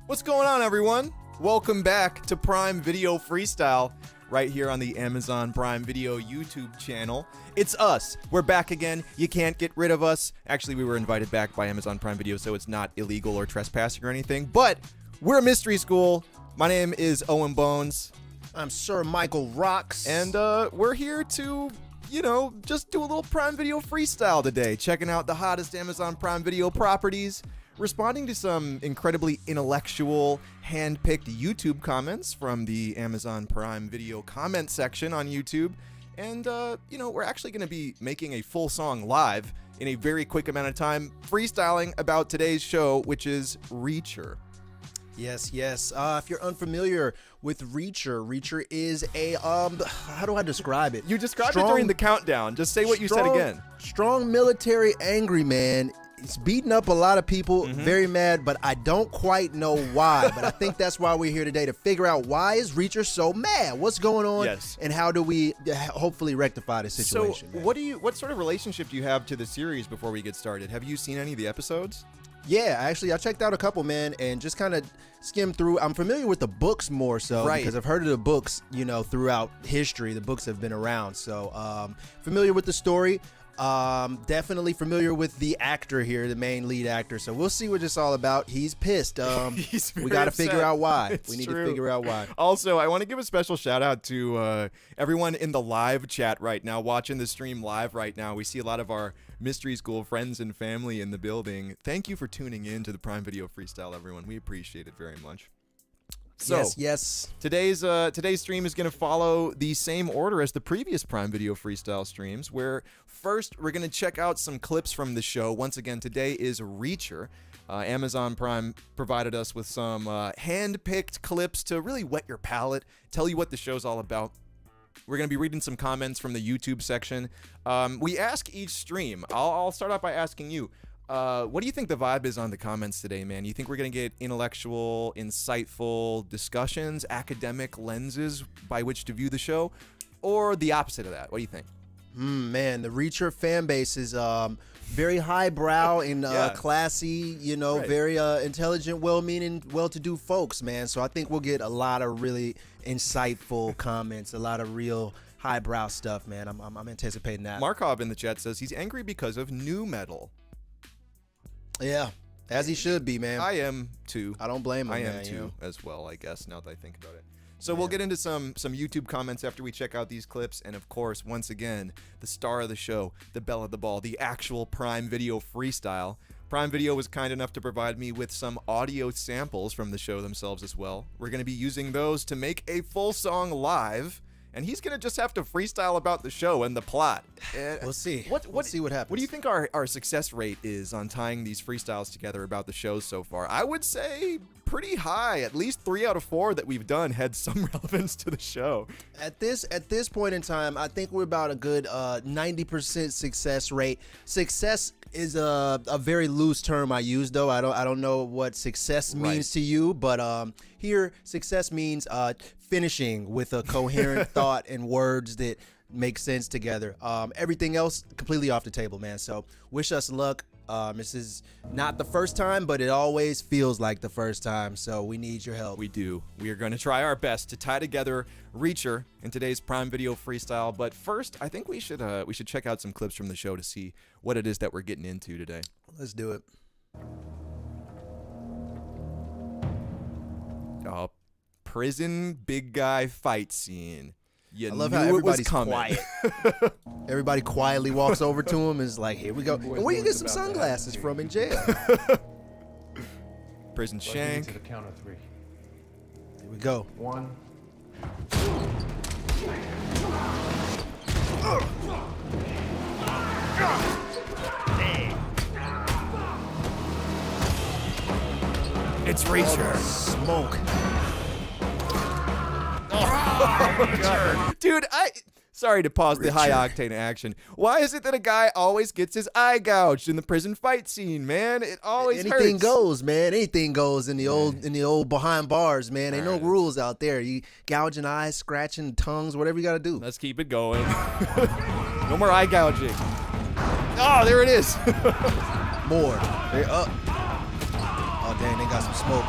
What's going on, everyone? Welcome back to Prime Video Freestyle, right here on the Amazon Prime Video YouTube channel. It's us. We're back again. You can't get rid of us. Actually, we were invited back by Amazon Prime Video, so it's not illegal or trespassing or anything. But we're a mystery school. My name is Owen Bones. I'm Sir Michael Rocks. And we're here to, just do a little Prime Video freestyle today, checking out the hottest Amazon Prime Video properties, responding to some incredibly intellectual, hand-picked YouTube comments from the Amazon Prime Video comment section on YouTube. And, we're actually going to be making a full song live in a very quick amount of time, freestyling about today's show, which is Reacher. Yes. If you're unfamiliar with Reacher is a, how do I describe it? You described it during the countdown. Just say what you said again. Strong military angry man. He's beating up a lot of people, very mad, but I don't quite know why. But I think that's why we're here today, to figure out why is Reacher so mad? What's going on? Yes. And how do we hopefully rectify the situation? So, what sort of relationship do you have to the series before we get started? Have you seen any of the episodes? Yeah, actually, I checked out a couple, man, and just kind of skimmed through. I'm familiar with the books more so, right, because I've heard of the books, throughout history. The books have been around, so familiar with the story. Definitely familiar with the actor here, the main lead actor. So we'll see what it's all about. He's pissed. We got to figure out why. We need to figure out why. Also, I want to give a special shout out to everyone in the live chat right now, watching the stream live right now. We see a lot of our Mystery School friends and family in the building. Thank you for tuning in to the Prime Video Freestyle, everyone. We appreciate it very much. So, yes. Today's stream is going to follow the same order as the previous Prime Video Freestyle streams, where first we're going to check out some clips from the show. Once again, today is Reacher. Amazon Prime provided us with some hand-picked clips to really whet your palate, tell you what the show's all about. We're going to be reading some comments from the YouTube section. We ask each stream. I'll start off by asking you, what do you think the vibe is on the comments today, man? You think we're going to get intellectual, insightful discussions, academic lenses by which to view the show, or the opposite of that? What do you think? Man, the Reacher fan base is very highbrow and classy, right, very intelligent, well-meaning, well-to-do folks, man. So I think we'll get a lot of really insightful comments, a lot of real highbrow stuff, man. I'm anticipating that. Margrave in the chat says he's angry because of new metal. Yeah, As he should be, man. I am too. I don't blame him. I am man, too, as well, I guess, now that I think about it. So we'll get into some YouTube comments after we check out these clips. And of course, once again, the star of the show, the belle of the ball, the actual Prime Video Freestyle. Prime Video was kind enough to provide me with some audio samples from the show themselves as well. We're going to be using those to make a full song live. And he's going to just have to freestyle about the show and the plot. We'll see. We'll see what happens. What do you think our success rate is on tying these freestyles together about the shows so far? I would say pretty high. At least 3 out of 4 that we've done had some relevance to the show. At this point in time, I think we're about a good 90% success rate. Success is a very loose term I use, though. I don't know what success means to you, but here success means finishing with a coherent thought and words that make sense together. Everything else completely off the table, man. So wish us luck. This is not the first time, but it always feels like the first time. So we need your help. We do. We are going to try our best to tie together Reacher in today's Prime Video Freestyle. But first, I think we should check out some clips from the show to see what it is that we're getting into today. Let's do it. Oh, prison big guy fight scene. You I love knew how everybody's it was coming. quiet. Everybody quietly walks over to him and is like, here we go. And where you get some sunglasses from in jail? Prison shank. To the count of 3. Here we go. 1. It's Reacher. Smoke. Oh, God. Dude, sorry to pause the high octane action. Why is it that a guy always gets his eye gouged in the prison fight scene, man? It always Anything hurts. goes, man. Anything goes in the old behind bars, man. Ain't no rules out there. You gouging eyes, scratching tongues, whatever you gotta do. Let's keep it going. No more eye gouging. Oh, there it is. More. They're up. Oh dang, they got some smoke.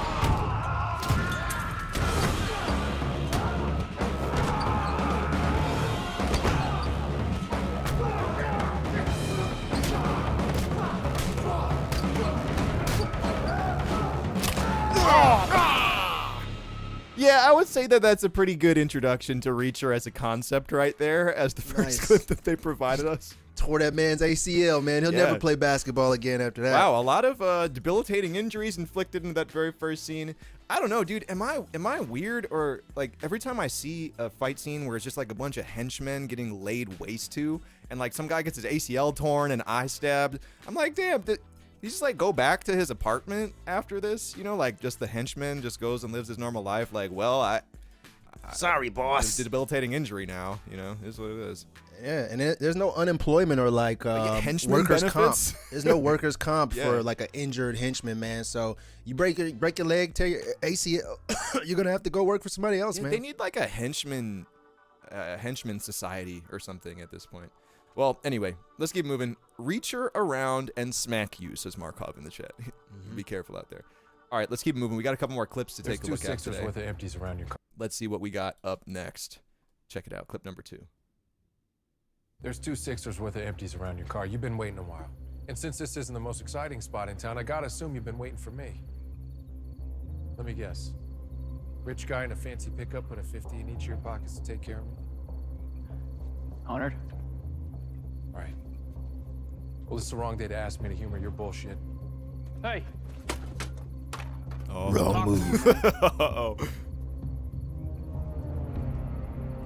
Yeah, I would say that that's a pretty good introduction to Reacher as a concept right there, as the first clip that they provided us. Tore that man's ACL, man. He'll never play basketball again after that. Wow, a lot of debilitating injuries inflicted in that very first scene. I don't know, dude. Am I weird, or like every time I see a fight scene where it's just like a bunch of henchmen getting laid waste to, and like some guy gets his ACL torn and eye stabbed, I'm like, damn. Did he just like go back to his apartment after this? You know, like just the henchman just goes and lives his normal life. Like, well, sorry, boss. It's a debilitating injury now. You know, is what it is. Yeah, and there's no unemployment or like henchman workers' benefits? comp. There's no workers' comp Yeah. for like an injured henchman, man. So you break your leg, tear your ACL, you're gonna have to go work for somebody else, Yeah, man. they need like a henchman society or something at this point. Well, anyway, let's keep moving. Reacher around and smack you, says Markov in the chat. Be careful out there. All right, let's keep moving. We got a couple more clips to take a look at There's 2 today. sixers worth of empties around your car. Let's see what we got up next. Check it out. Clip number 2. There's 2 sixers worth of empties around your car. You've been waiting a while. And since this isn't the most exciting spot in town, I gotta assume you've been waiting for me. Let me guess. Rich guy in a fancy pickup put a 50 in each of your pockets to take care of me? Honored. All right. Well, this is the wrong day to ask me to humor your bullshit. Hey, Oh. Wrong move. Uh-oh.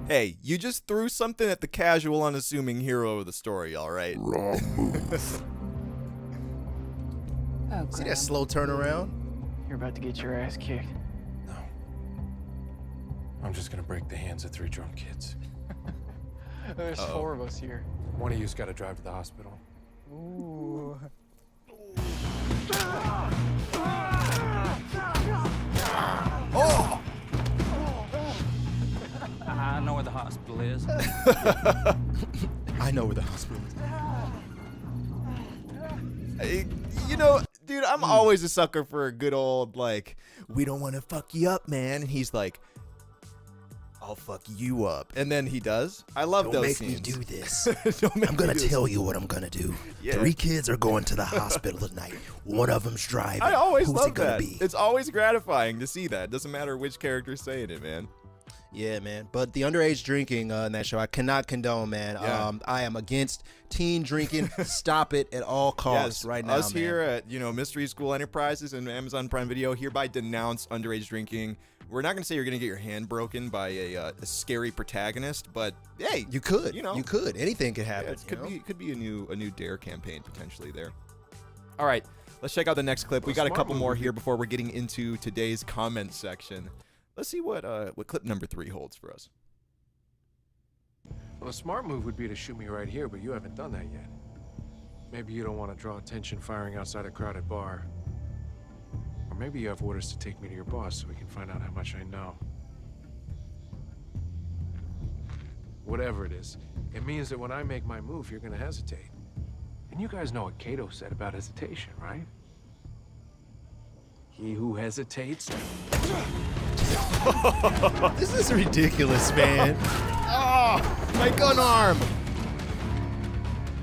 Hey, you just threw something at the casual, unassuming hero of the story, all right? Wrong move. oh, See that slow turnaround? You're about to get your ass kicked. No. I'm just gonna break the hands of 3 drunk kids. There's 4 of us here. One of you's gotta drive to the hospital. Ooh. Oh! I know where the hospital is. I know where the hospital is. You know, dude, I'm always a sucker for a good old, like, we don't want to fuck you up, man. And he's like, I'll fuck you up. And then he does. I love Don't those make scenes. me do this. Don't make I'm me gonna do this. tell you what I'm gonna do. Yeah. 3 kids are going to the hospital tonight. One of them's driving. I always Who's love it gonna that. be? It's always gratifying to see that. Doesn't matter which character's saying it, man. Yeah, man. But the underage drinking in that show, I cannot condone, man. Yeah. I am against teen drinking. Stop it at all costs right now, Us man. here at Mystery School Enterprises and Amazon Prime Video hereby denounce underage drinking. We're not gonna say you're gonna get your hand broken by a scary protagonist, but hey, You could. You could. Anything could yeah, happen. it could be a new dare campaign potentially there. All right, let's check out the next clip. We got a smart couple move more would here before we're getting into today's comment section. Let's see what clip number 3 holds for us. Well, a smart move would be to shoot me right here, but you haven't done that yet. Maybe you don't want to draw attention firing outside a crowded bar. Or maybe you have orders to take me to your boss so we can find out how much I know. Whatever it is, it means that when I make my move, you're gonna hesitate. And you guys know what Cato said about hesitation, right? He who hesitates. This is ridiculous, man. My gun arm.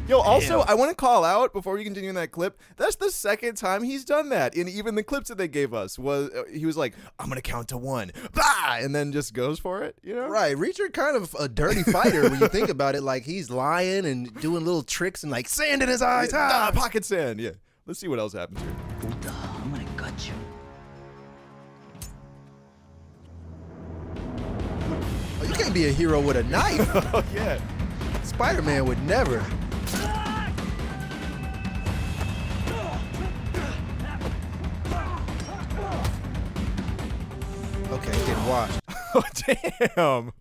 Yo, also, I want to call out before we continue in that clip. That's the second time he's done that. In even the clips that they gave us, he was like, "I'm gonna count to 1, bah!" and then just goes for it. You know? Right, Reacher kind of a dirty fighter when you think about it. Like he's lying and doing little tricks and like sand in his eyes. Pocket sand. Yeah. Let's see what else happens here. I'm gonna gut you. Oh, you can't be a hero with a knife. Oh yeah. Spider-Man would never. Okay, getting washed. Oh damn.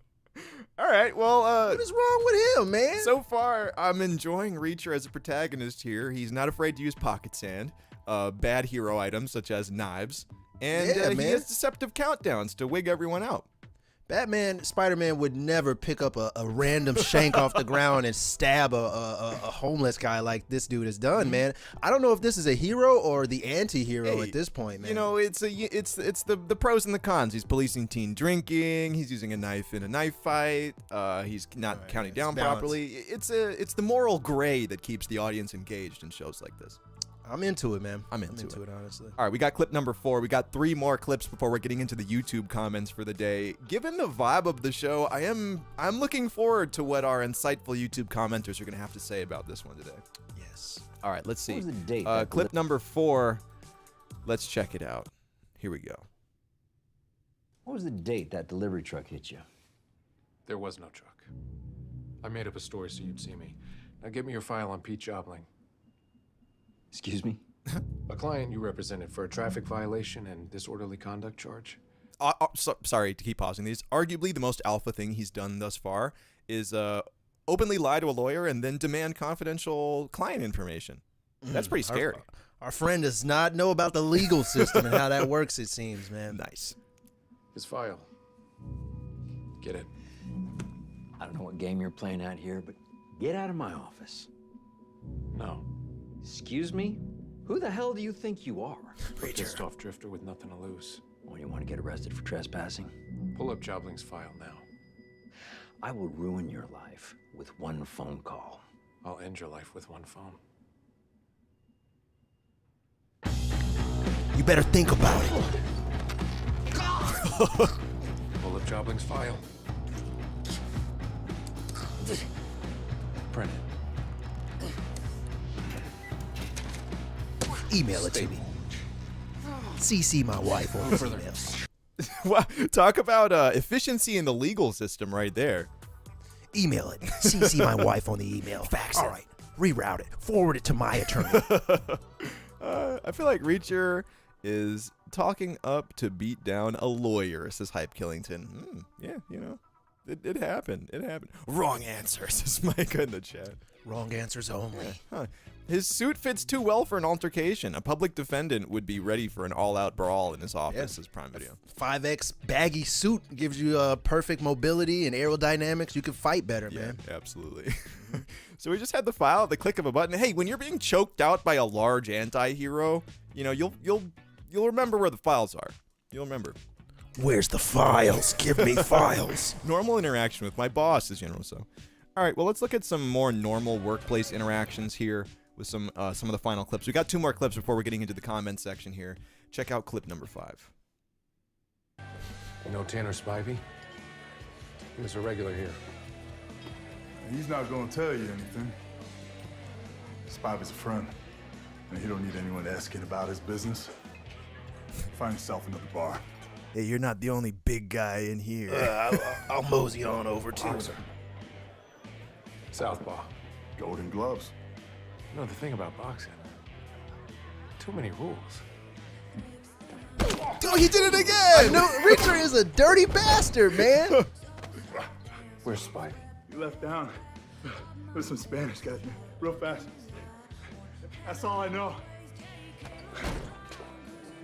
All right. Well, What is wrong with him, man? so far I'm enjoying Reacher as a protagonist here. He's not afraid to use pocket sand, bad hero items such as knives, and Yeah, he man. has deceptive countdowns to wig everyone out. Batman, Spider-Man would never pick up a random shank off the ground and stab a homeless guy like this dude has done, man. I don't know if this is a hero or the anti-hero Hey, at this point, man. You know, it's the pros and the cons. He's policing teen drinking. He's using a knife in a knife fight. He's not counting it's down balance. properly. It's the moral gray that keeps the audience engaged in shows like this. I'm into it, man. I'm into it, honestly. All right, we got clip number 4. We got 3 more clips before we're getting into the YouTube comments for the day. Given the vibe of the show, I'm looking forward to what our insightful YouTube commenters are going to have to say about this one today. Yes. All right, let's see. What was the date? Clip number 4. Let's check it out. Here we go. What was the date that delivery truck hit you? There was no truck. I made up a story so you'd see me. Now get me your file on Pete Jobling, Excuse me? a client you represented for a traffic violation and disorderly conduct charge. Sorry to keep pausing these. Arguably the most alpha thing he's done thus far is openly lie to a lawyer and then demand confidential client information. That's pretty scary. Our friend does not know about the legal system and how that works, it seems, man. Nice. His file. Get it. I don't know what game you're playing at here, but get out of my office. No. Excuse me? Who the hell do you think you are? Pissed off drifter with nothing to lose. Or you want to get arrested for trespassing? Pull up Jobling's file now. I will ruin your life with one phone call. I'll end your life with one phone. You better think about it. Pull up Jobling's file. Print it. Email it to me. CC my wife on this email. Wow, talk about efficiency in the legal system right there. Email it. CC my wife on the email. Fax it. All right. Reroute it. Forward it to my attorney. I feel like Reacher is talking up to beat down a lawyer, says Hype Killington. Yeah, you know, it happened. It happened. Wrong answer, says Micah in the chat. Wrong answers only. Huh. His suit fits too well for an altercation. A public defendant would be ready for an all-out brawl in his office, says Prime Video. 5X baggy suit gives you perfect mobility and aerodynamics. You can fight better, man. Absolutely. So we just had the file at the click of a button. Hey, when you're being choked out by a large anti-hero, you know, you'll remember where the files are. You'll remember. Where's the files? Give me files. Normal interaction with my boss, as General so. All right, well, let's look at some more normal workplace interactions here with some of the final clips. We got 2 more clips before we're getting into the comment section here. Check out clip number 5. You know Tanner Spivey? He was a regular here. He's not gonna tell you anything. Spivey's a friend, and he don't need anyone asking about his business. Find yourself another bar. Hey, you're not the only big guy in here. I'll mosey on over to Boxer. Southpaw. Golden gloves. You know the thing about boxing? Too many rules. Oh, he did it again! No, Richard is a dirty bastard, man. Where's Spivey? You left down with some Spanish guys, man. Real fast. That's all I know.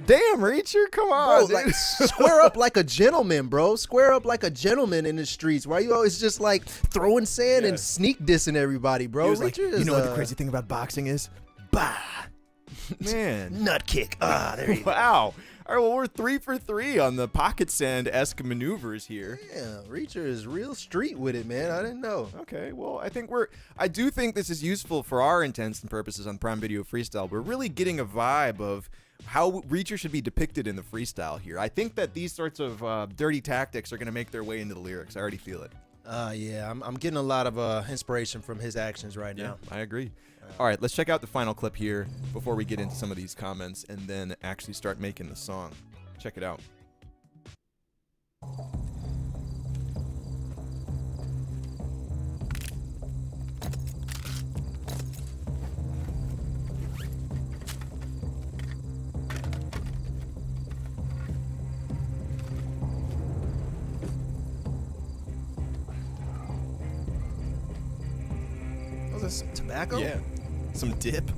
Damn, Reacher, come on, Bro, dude. like, square up like a gentleman, bro. Square up like a gentleman in the streets. Why you always just like throwing sand and sneak dissing everybody, bro? He was like, Richard is, you know what the crazy thing about boxing is? Bah! Man. nut kick. Ah, there you go. Wow. All right, well, we're 3 for 3 on the pocket sand-esque maneuvers here. Yeah, Reacher is real street with it, man. I didn't know. Okay, well, I do think this is useful for our intents and purposes on Prime Video Freestyle. We're really getting a vibe of how Reacher should be depicted in the freestyle here. I think that these sorts of dirty tactics are going to make their way into the lyrics. I already feel it. Yeah, I'm getting a lot of inspiration from his actions right now. I agree. All right, let's check out the final clip here before we get into some of these comments and then actually start making the song. Check it out. Was this tobacco? Yeah. Some dip.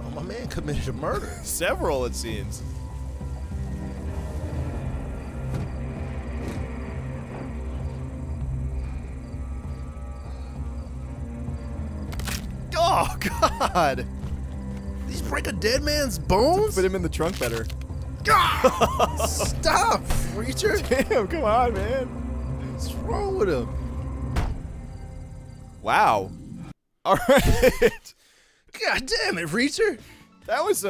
Oh, my man committed a murder. Several, it seems. Oh, God. Did he break a dead man's bones? Put him in the trunk better. Stop, Reacher. Damn, come on, man. What's wrong with him? Wow. All right. God damn it, Reacher. That was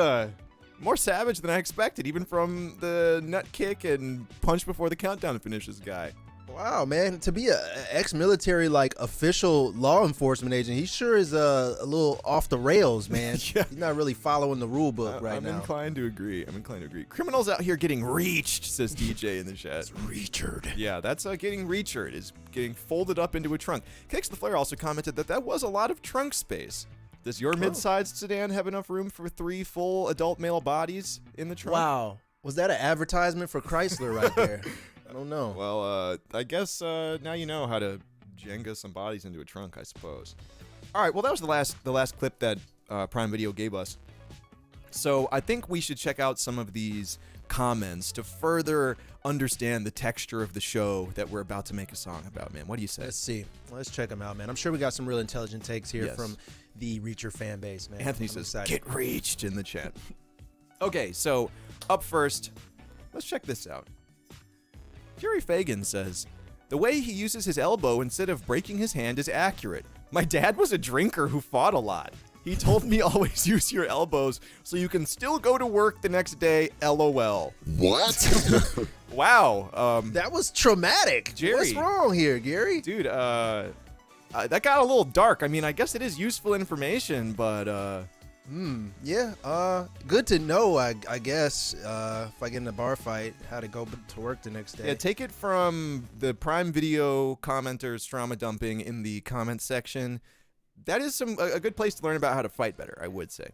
more savage than I expected, even from the nut kick and punch before the countdown finishes guy. Wow, man. To be a ex-military, like, official law enforcement agent, he sure is a little off the rails, man. Yeah. He's not really following the rule book right now. I'm inclined to agree. Criminals out here getting reached, says DJ in the chat. Reachard. Yeah, that's getting reachard, is getting folded up into a trunk. Kicks the Flare also commented that was a lot of trunk space. Does your mid-sized sedan have enough room for 3 full adult male bodies in the trunk? Wow. Was that an advertisement for Chrysler right there? I don't know. Well, I guess now you know how to Jenga some bodies into a trunk, I suppose. All right, well, that was the last clip that Prime Video gave us. So I think we should check out some of these comments to further understand the texture of the show that we're about to make a song about, man. What do you say? Let's see. Let's check them out, man. I'm sure we got some real intelligent takes here Yes. from the Reacher fan base, man. Anthony I'm says, excited. get reached in the chat. Okay, so up first, let's check this out. Jerry Fagan says, the way he uses his elbow instead of breaking his hand is accurate. My dad was a drinker who fought a lot. He told me always use your elbows so you can still go to work the next day, LOL. What? Wow. That was traumatic. Jerry. What's wrong here, Gary? Dude, that got a little dark. I mean, I guess it is useful information, but Yeah, good to know, I guess, if I get in a bar fight, how to go to work the next day. yeah, take it from the Prime Video commenters trauma dumping in the comment section. That is a good place to learn about how to fight better, I would say.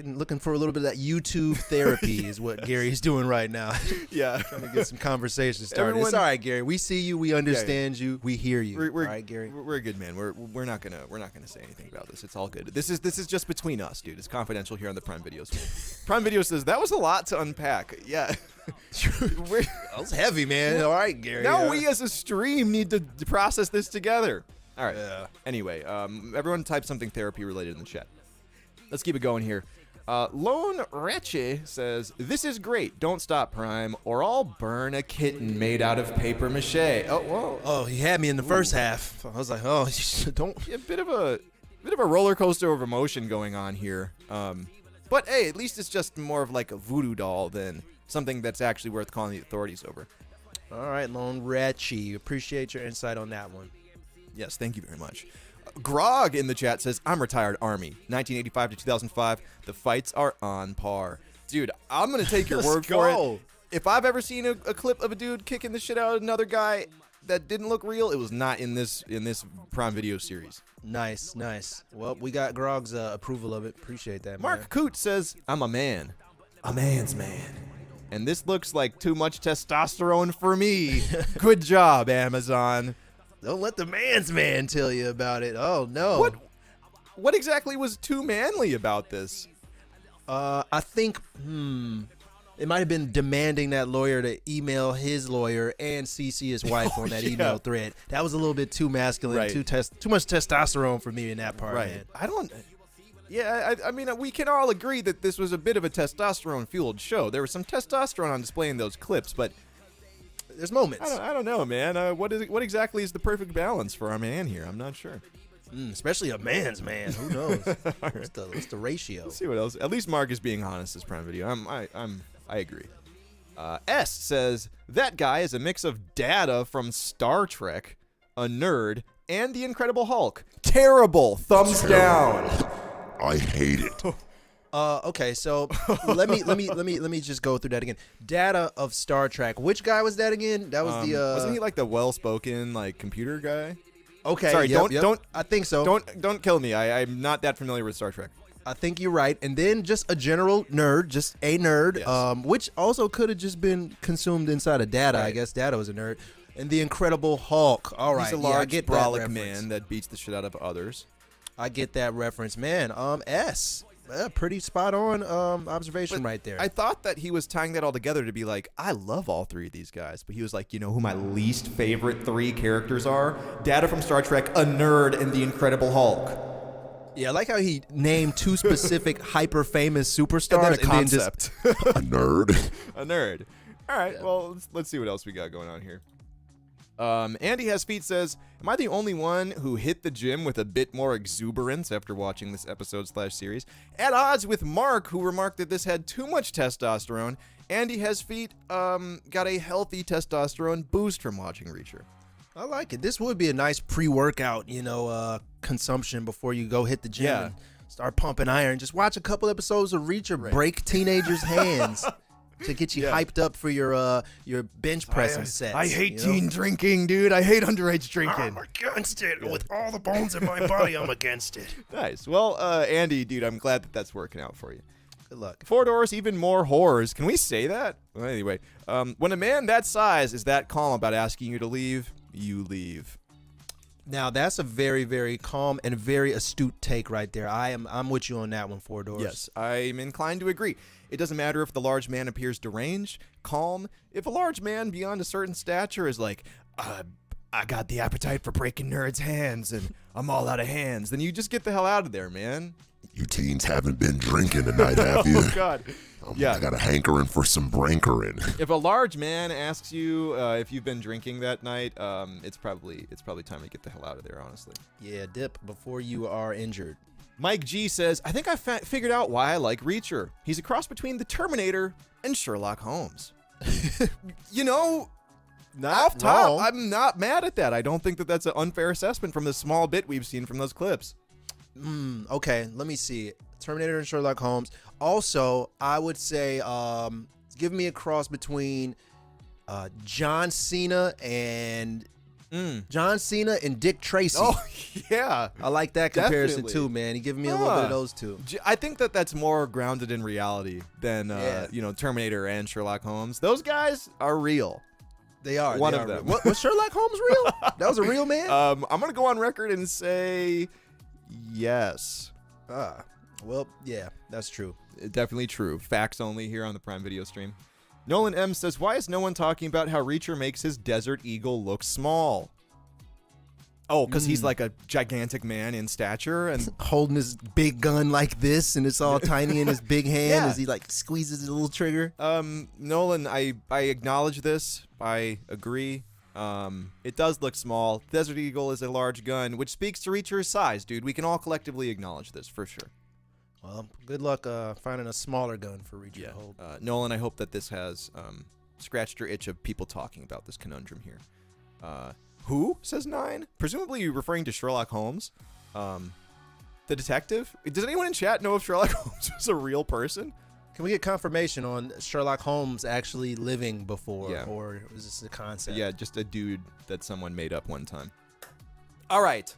Looking for a little bit of that YouTube therapy is what Gary's doing right now. Yeah. Trying to get some conversations started. Everyone- It's all right, Gary. We see you. We understand you. We hear you. We're, all right, Gary. We're a good man. We're not gonna say anything about this. It's all good. This is just between us, dude. It's confidential here on the Prime Videos. Prime Video says that was a lot to unpack. Yeah. That was heavy, man. All right, Gary. Now we as a stream need to process this together. All right. Yeah. Anyway, everyone type something therapy related in the chat. Let's keep it going here. Lone Reche says, "This is great. Don't stop, Prime, or I'll burn a kitten made out of paper mache." Oh, whoa. Oh, he had me in the first half. I was like, oh, don't. A bit of a roller coaster of emotion going on here. But hey, at least it's just more of like a voodoo doll than something that's actually worth calling the authorities over. All right, Lone Ratchy. Appreciate your insight on that one. Yes, thank you very much. Grog in the chat says, "I'm retired Army. 1985 to 2005. The fights are on par." Dude, I'm going to take your word for it. If I've ever seen a clip of a dude kicking the shit out of another guy that didn't look real, it was not in this Prime Video series. Nice. Well, we got Grog's approval of it. Appreciate that, Mark man. Coote says, "I'm a man. A man's man. And this looks like too much testosterone for me." Good job, Amazon. Don't let the man's man tell you about it. Oh, no. What exactly was too manly about this? I think, it might have been demanding that lawyer to email his lawyer and CC his wife on that email thread. That was a little bit too masculine, Right. too much testosterone for me in that part, man. I don't... Yeah, I mean, we can all agree that this was a bit of a testosterone-fueled show. There was some testosterone on display in those clips, but... There's moments. I don't know, man. What exactly is the perfect balance for our man here? I'm not sure. Especially a man's man. Who knows? What's the ratio? Let's see what else. At least Mark is being honest this Prime Video. I agree. S says, "That guy is a mix of Data from Star Trek, a nerd, and the Incredible Hulk. Terrible. Thumbs down." I hate it. Okay, so let me just go through that again. Data of Star Trek. Which guy was that again? That was wasn't he like the well-spoken like computer guy? Okay. Sorry, yep. don't. I think so. Don't kill me. I'm not that familiar with Star Trek. I think you're right. And then just a general nerd, just a nerd, Yes. which also could have just been consumed inside of Data. Right. I guess Data was a nerd. And the Incredible Hulk. All right. He's a I large, get that brolic reference. man that beats the shit out of others. I get that reference, man. S. Pretty spot on observation right there. I thought that he was tying that all together to be like, I love all three of these guys, but he was like, you know who my least favorite three characters are? Data from Star Trek, a nerd, and the Incredible Hulk. Yeah, I like how he named two specific hyper famous superstars And then a concept. A nerd. A nerd. All right, well, let's see what else we got going on here. Andy Has Feet says, "Am I the only one who hit the gym with a bit more exuberance after watching this episode/series? At odds with Mark, who remarked that this had too much testosterone. Andy Has Feet got a healthy testosterone boost from watching Reacher." I like it. This would be a nice pre-workout, consumption before you go hit the gym and start pumping iron. Just watch a couple episodes of Reacher break teenagers' hands to get you hyped up for your bench pressing sets. I hate teen drinking, dude. I hate underage drinking. I'm against it. With all the bones in my body, I'm against it. Nice. Well, Andy, dude, I'm glad that that's working out for you. Good luck. Four doors, even more whores. Can we say that? Well, anyway, when a man that size is that calm about asking you to leave, you leave. Now, that's a very, very calm and very astute take right there. I'm with you on that one, Four Doors. Yes, I'm inclined to agree. It doesn't matter if the large man appears deranged, calm. If a large man beyond a certain stature is like, I got the appetite for breaking nerds' hands and I'm all out of hands, then you just get the hell out of there, man. You teens haven't been drinking tonight, have you? Oh, God. Yeah. I got a hankering for some brankering. If a large man asks you if you've been drinking that night, it's probably time to get the hell out of there, honestly. Yeah, dip before you are injured. Mike G says, "I think I figured out why I like Reacher. He's a cross between the Terminator and Sherlock Holmes." Off top, wrong. I'm not mad at that. I don't think that that's an unfair assessment from the small bit we've seen from those clips. Okay, let me see. Terminator and Sherlock Holmes. Also, I would say give me a cross between John Cena and Dick Tracy. Oh, yeah. I like that comparison Definitely. too, man. He giving me a little bit of those two. I think that that's more grounded in reality than, Terminator and Sherlock Holmes. Those guys are real. They are. One they of are them. real. Was Sherlock Holmes real? That was a real man? I'm going to go on record and say yes. Well, yeah, that's true. Definitely true. Facts only here on the Prime Video stream. Nolan M says, "Why is no one talking about how Reacher makes his Desert Eagle look small?" Oh, because he's like a gigantic man in stature and holding his big gun like this, and it's all tiny in his big hand as he like squeezes his little trigger. Nolan, I acknowledge this. I agree. It does look small. Desert Eagle is a large gun, which speaks to Reacher's size, dude. We can all collectively acknowledge this for sure. Well, good luck finding a smaller gun for Reacher to hold. Nolan, I hope that this has scratched your itch of people talking about this conundrum here. Who, says 9? Presumably you're referring to Sherlock Holmes, the detective. Does anyone in chat know if Sherlock Holmes was a real person? Can we get confirmation on Sherlock Holmes actually living before, or is this a concept? Yeah, just a dude that someone made up one time. All right.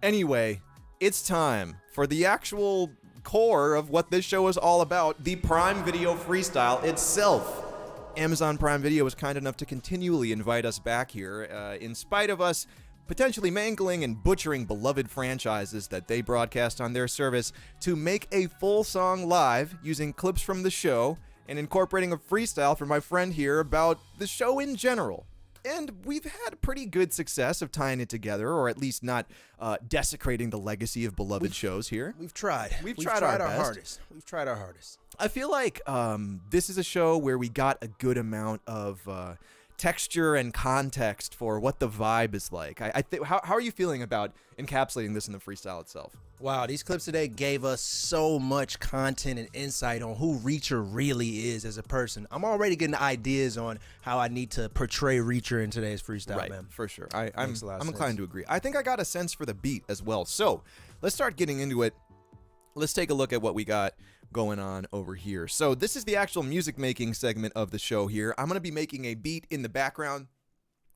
Anyway, it's time for the actual core of what this show is all about, the Prime Video Freestyle itself. Amazon Prime Video was kind enough to continually invite us back here, in spite of us potentially mangling and butchering beloved franchises that they broadcast on their service, to make a full song live using clips from the show and incorporating a freestyle from my friend here about the show in general. And we've had pretty good success of tying it together, or at least not desecrating the legacy of beloved shows here. We've tried. We've tried our best. hardest. We've tried our hardest. I feel like this is a show where we got a good amount of texture and context for what the vibe is like. How are you feeling about encapsulating this in the freestyle itself? Wow, these clips today gave us so much content and insight on who Reacher really is as a person. I'm already getting ideas on how I need to portray Reacher in today's freestyle, right, man. For sure. I'm inclined to agree. I think I got a sense for the beat as well. So let's start getting into it. Let's take a look at what we got going on over here. So this is the actual music making segment of the show here. I'm going to be making a beat in the background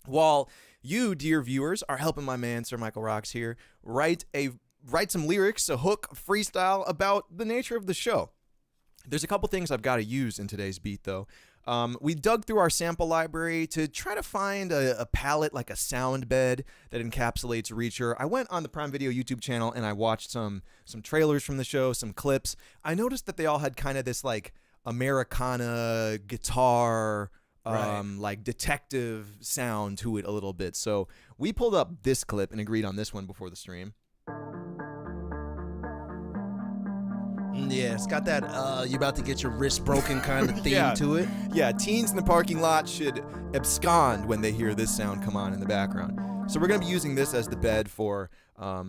while you, dear viewers, are helping my man, Sir Michael Rocks here, write some lyrics, a hook, freestyle about the nature of the show. There's a couple things I've got to use in today's beat, though. We dug through our sample library to try to find a palette, like a sound bed that encapsulates Reacher. I went on the Prime Video YouTube channel and I watched some trailers from the show, some clips. I noticed that they all had kind of this like Americana guitar, like detective sound to it a little bit. So we pulled up this clip and agreed on this one before the stream. Yeah, it's got that you about to get your wrist broken kind of theme to it. Yeah, teens in the parking lot should abscond when they hear this sound come on in the background. So we're going to be using this as the bed for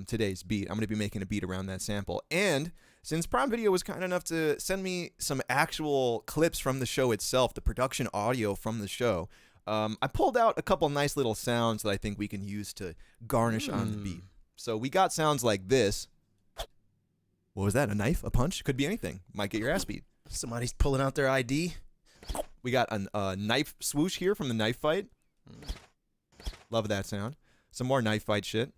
today's beat. I'm going to be making a beat around that sample. And since Prime Video was kind enough to send me some actual clips from the show itself, the production audio from the show, I pulled out a couple nice little sounds that I think we can use to garnish on the beat. So we got sounds like this. What was that? A knife? A punch? Could be anything. Might get your ass beat. Somebody's pulling out their ID. We got a knife swoosh here from the knife fight. Love that sound. Some more knife fight shit.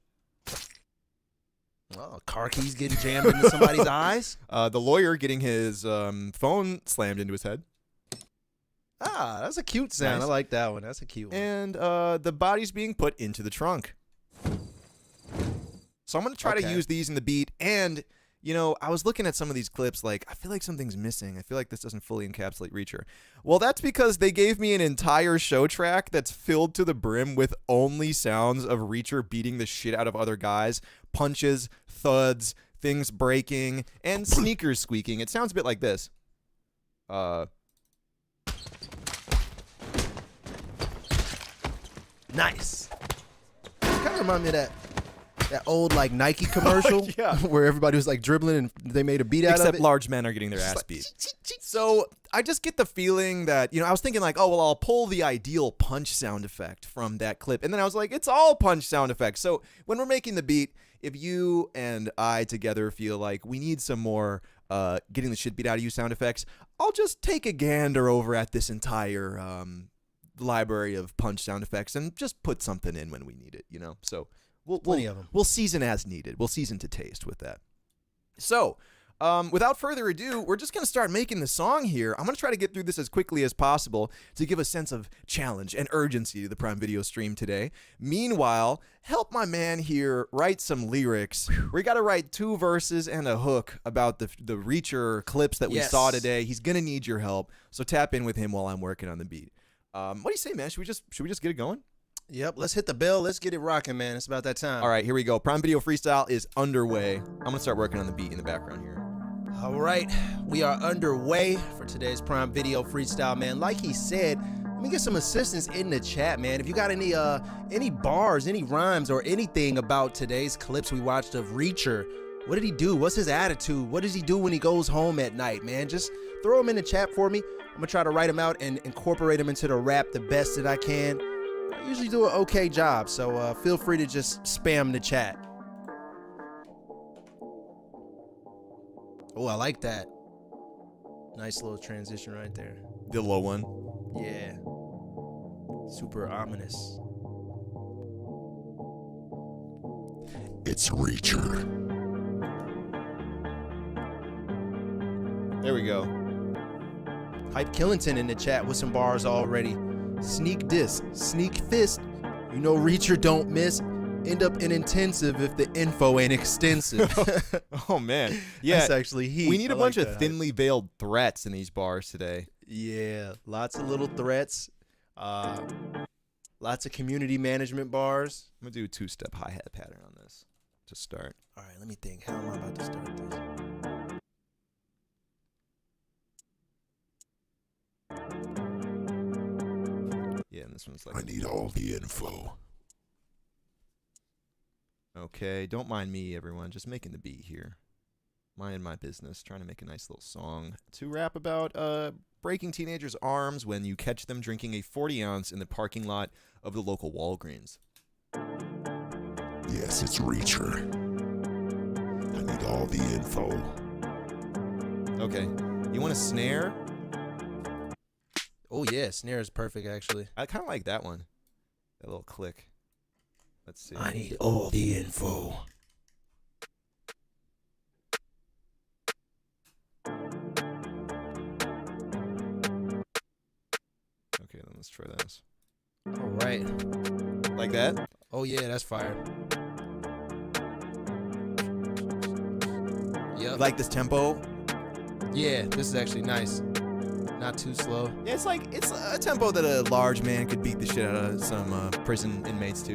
Oh, car keys getting jammed into somebody's eyes. The lawyer getting his phone slammed into his head. Ah, that's a cute sound. Nice. I like that one. That's a cute one. And the body's being put into the trunk. So I'm going to try to use these in the beat. And, you know, I was looking at some of these clips like, I feel like something's missing. I feel like this doesn't fully encapsulate Reacher. Well, that's because they gave me an entire show track that's filled to the brim with only sounds of Reacher beating the shit out of other guys. Punches, thuds, things breaking, and sneakers squeaking. It sounds a bit like this. Nice. Kind of remind me of that old like Nike commercial where everybody was like dribbling and they made a beat out of it. Except large men are getting their ass beat. So I just get the feeling that, you know, I was thinking like, oh, well, I'll pull the ideal punch sound effect from that clip. And then I was like, it's all punch sound effects. So when we're making the beat, if you and I together feel like we need some more getting the shit beat out of you sound effects, I'll just take a gander over at this entire library of punch sound effects and just put something in when we need it, you know? So plenty of them. We'll season as needed. We'll season to taste with that. So, without further ado, we're just going to start making the song here. I'm going to try to get through this as quickly as possible to give a sense of challenge and urgency to the Prime Video stream today. Meanwhile, help my man here write some lyrics. We got to write 2 verses and a hook about the Reacher clips that we saw today. He's going to need your help, so tap in with him while I'm working on the beat. What do you say, man? Should we just get it going? Yep, let's hit the bell. Let's get it rocking, man. It's about that time. All right, here we go. Prime Video Freestyle is underway. I'm going to start working on the beat in the background here. All right, we are underway for today's Prime Video Freestyle, man. Like he said, let me get some assistance in the chat, man. If you got any bars, any rhymes, or anything about today's clips we watched of Reacher, what did he do? What's his attitude? What does he do when he goes home at night, man? Just throw them in the chat for me. I'm gonna try to write them out and incorporate them into the rap the best that I can. I usually do an okay job, so feel free to just spam the chat. Oh, I like that. Nice little transition right there. The low one. Yeah. Super ominous. It's Reacher. There we go. Hype Killington in the chat with some bars already. Sneak diss, sneak fist. You know Reacher don't miss. End up in intensive if the info ain't extensive. Oh, man. Yeah. That's actually heat. We need a I bunch like of that thinly veiled threats in these bars today. Yeah, lots of little threats. Lots of community management bars. I'm going to do a two-step hi-hat pattern on this to start. All right, let me think. How am I about to start this? Yeah, and this one's like... I need all the info. Okay, don't mind me, everyone. Just making the beat here. Minding my business, trying to make a nice little song to rap about breaking teenagers' arms when you catch them drinking a 40-ounce in the parking lot of the local Walgreens. Yes, it's Reacher. I need all the info. Okay, you want a snare? Oh yeah, snare is perfect actually. I kind of like that one. That little click. Let's see. I need all the info. Okay, then let's try this. All right. Like that? Oh yeah, that's fire. Yep. Like this tempo? Yeah, this is actually nice. Not too slow. Yeah, it's a tempo that a large man could beat the shit out of some prison inmates to.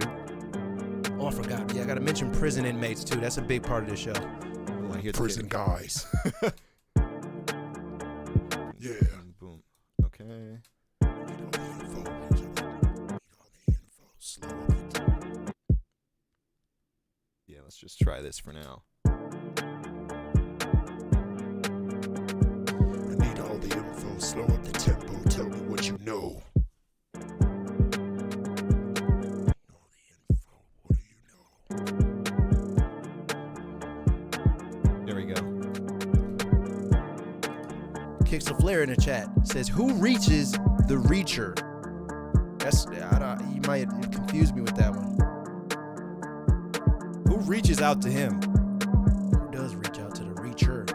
Oh, I forgot. Yeah, I gotta mention prison inmates too. That's a big part of the show. Oh, I hear the Prison kick. guys. Yeah. Boom, boom. Okay. Need all the info. Need all the info. Slow up. Yeah, let's just try this for now. I need all the info. Slow up the tempo. Tell me what you know. All the info. What do you know? There we go. Kicks a flare in the chat. Says, who reaches the Reacher? That's you might confuse me with that one. Who reaches out to him? Who does reach out to the Reacher?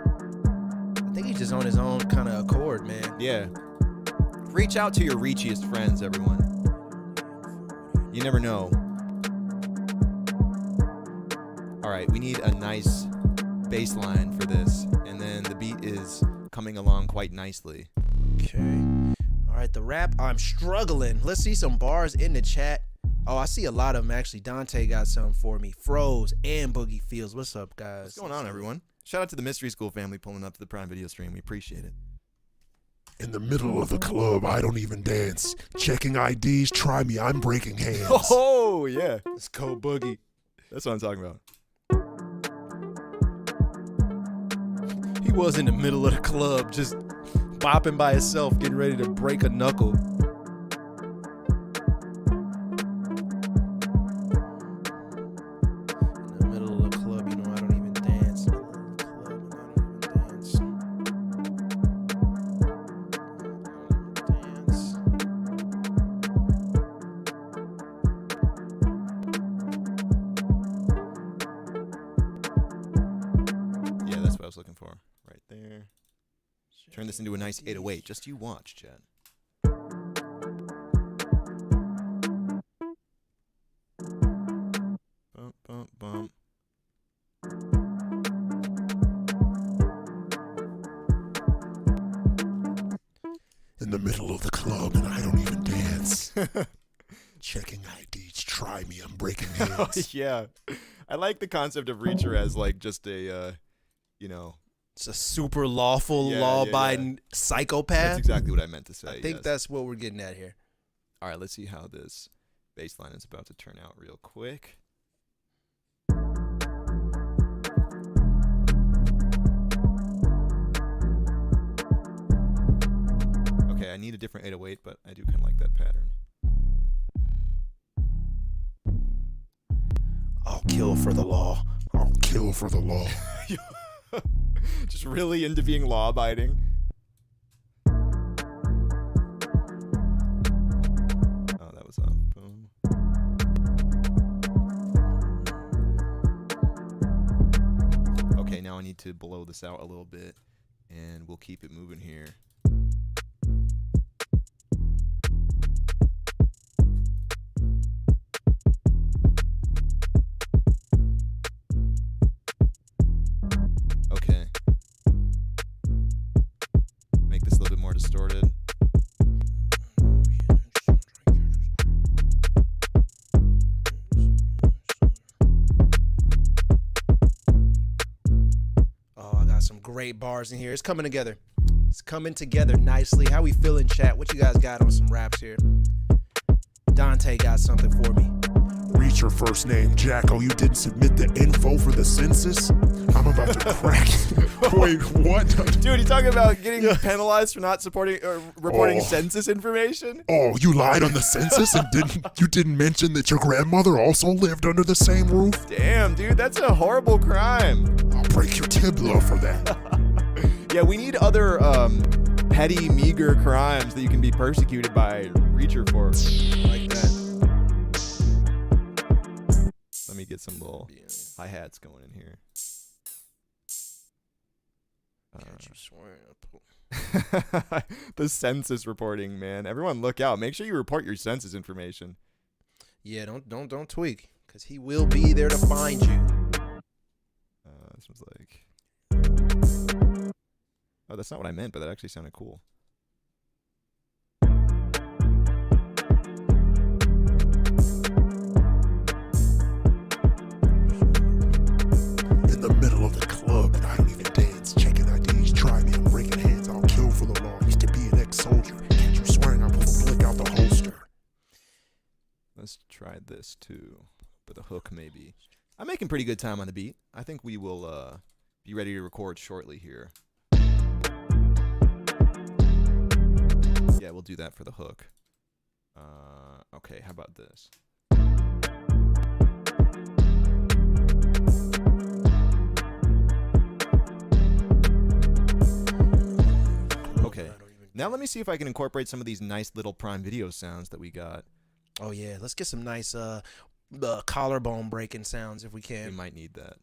I think he's just on his own kind of accord, man. Yeah. Reach out to your reachiest friends, everyone. You never know. All right, we need a nice bass line for this, and then the beat is coming along quite nicely. Okay. All right, the rap, I'm struggling. Let's see some bars in the chat. Oh, I see a lot of them, actually. Dante got something for me. Froze and Boogie Fields. What's up, guys? What's going on, everyone? Shout out to the Mystery School family pulling up to the Prime Video stream. We appreciate it. In the middle of the club, I don't even dance. Checking IDs, try me, I'm breaking hands. Oh, yeah. It's Code Boogie. That's what I'm talking about. He was in the middle of the club, just bopping by himself, getting ready to break a knuckle. In the middle of the club, you know I don't even dance. In the middle of the club, and I don't even dance. Yeah, that's what I was looking for. Right there. Turn this into a nice 808. Just you watch, Chad. Bump, bump, bump. In the middle of the club, and I don't even dance. Checking IDs. try me, I'm breaking hands. Yeah. I like the concept of Reacher as like just a, It's a super lawful, Yeah, law-abiding psychopath. That's exactly what I meant to say. I think yes. that's what we're getting at here. All right, let's see how this bass line is about to turn out real quick. Okay, I need a different 808, but I do kind of like that pattern. I'll kill for the law. I'll kill for the law. Just really into being law-abiding. Oh, that was off. Boom. Okay, now I need to blow this out a little bit, and we'll keep it moving here. Okay. Make this a little bit more distorted. Oh, I got some great bars in here. It's coming together. It's coming together nicely. How we feeling, chat? What you guys got on some raps here? Dante got something for me. Reach your first name, Jacko. You didn't submit the info for the census? I'm about to crack. Wait, what? Dude, you talking about getting penalized for not supporting or reporting Oh. census information? Oh, you lied on the census and you didn't mention that your grandmother also lived under the same roof? Damn, dude, that's a horrible crime. I'll break your tibia for that. Yeah, we need other petty, meager crimes that you can be persecuted by Reacher for. Like that. Let me get some little hi-hats going in here. The census reporting, man. Everyone look out. Make sure you report your census information. Yeah, don't tweak, because he will be there to find you. This was like... Oh, that's not what I meant, but that actually sounded cool. In the middle of the club, and I don't even dance. Checking IDs, try me, I'm breaking hands. I'll kill for the law. Used to be an ex-soldier. Can't you swearing I pull the blick out the holster? Let's try this too. But the hook maybe. I'm making pretty good time on the beat. I think we will be ready to record shortly here. Yeah, we'll do that for the hook. Okay, how about this? Okay, now let me see if I can incorporate some of these nice little Prime Video sounds that we got. Oh yeah, let's get some nice collarbone breaking sounds if we We can. might need that.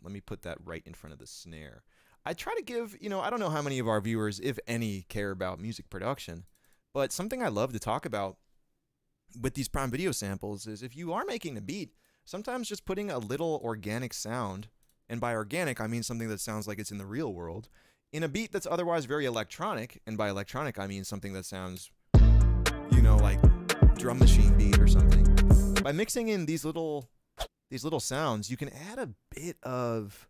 Let me put that right in front of the snare. I try to give, I don't know how many of our viewers, if any, care about music production, but something I love to talk about with these Prime Video samples is if you are making a beat, sometimes just putting a little organic sound, and by organic I mean something that sounds like it's in the real world, in a beat that's otherwise very electronic, and by electronic I mean something that sounds, like drum machine beat or something. By mixing in these little sounds, you can add a bit of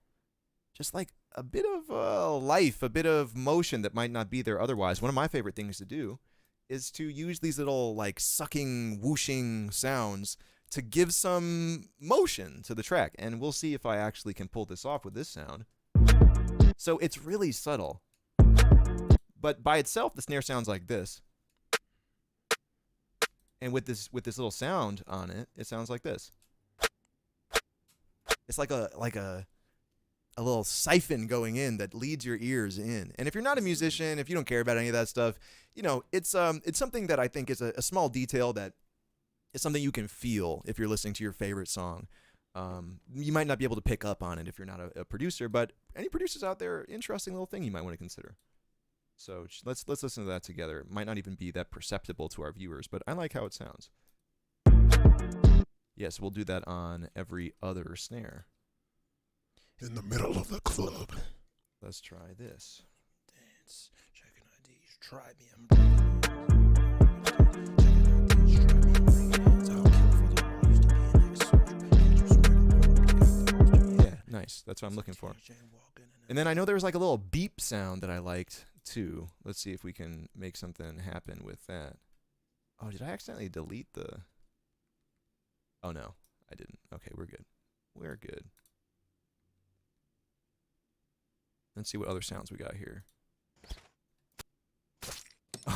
life, a bit of motion that might not be there otherwise. One of my favorite things to do is to use these little sucking, whooshing sounds to give some motion to the track. And we'll see if I actually can pull this off with this sound. So it's really subtle. But by itself, the snare sounds like this. And with this little sound on it, it sounds like this. It's like a little siphon going in that leads your ears in. And if you're not a musician, if you don't care about any of that stuff, it's something that I think is a small detail that is something you can feel if you're listening to your favorite song. You might not be able to pick up on it if you're not a producer, but any producers out there, interesting little thing you might want to consider. So let's listen to that together. It might not even be that perceptible to our viewers, but I like how it sounds. Yes, we'll do that on every other snare. In the middle of the club. Let's try this. Dance, checking IDs, try me, I'm breaking hands. Checking IDs, try me, That's what I'm looking for. And then I know there was like a little beep sound that I liked too. Let's see if we can make something happen with that. Oh, did I accidentally delete the... Oh, no, I didn't. Okay, we're good. We're good. Let's see what other sounds we got here.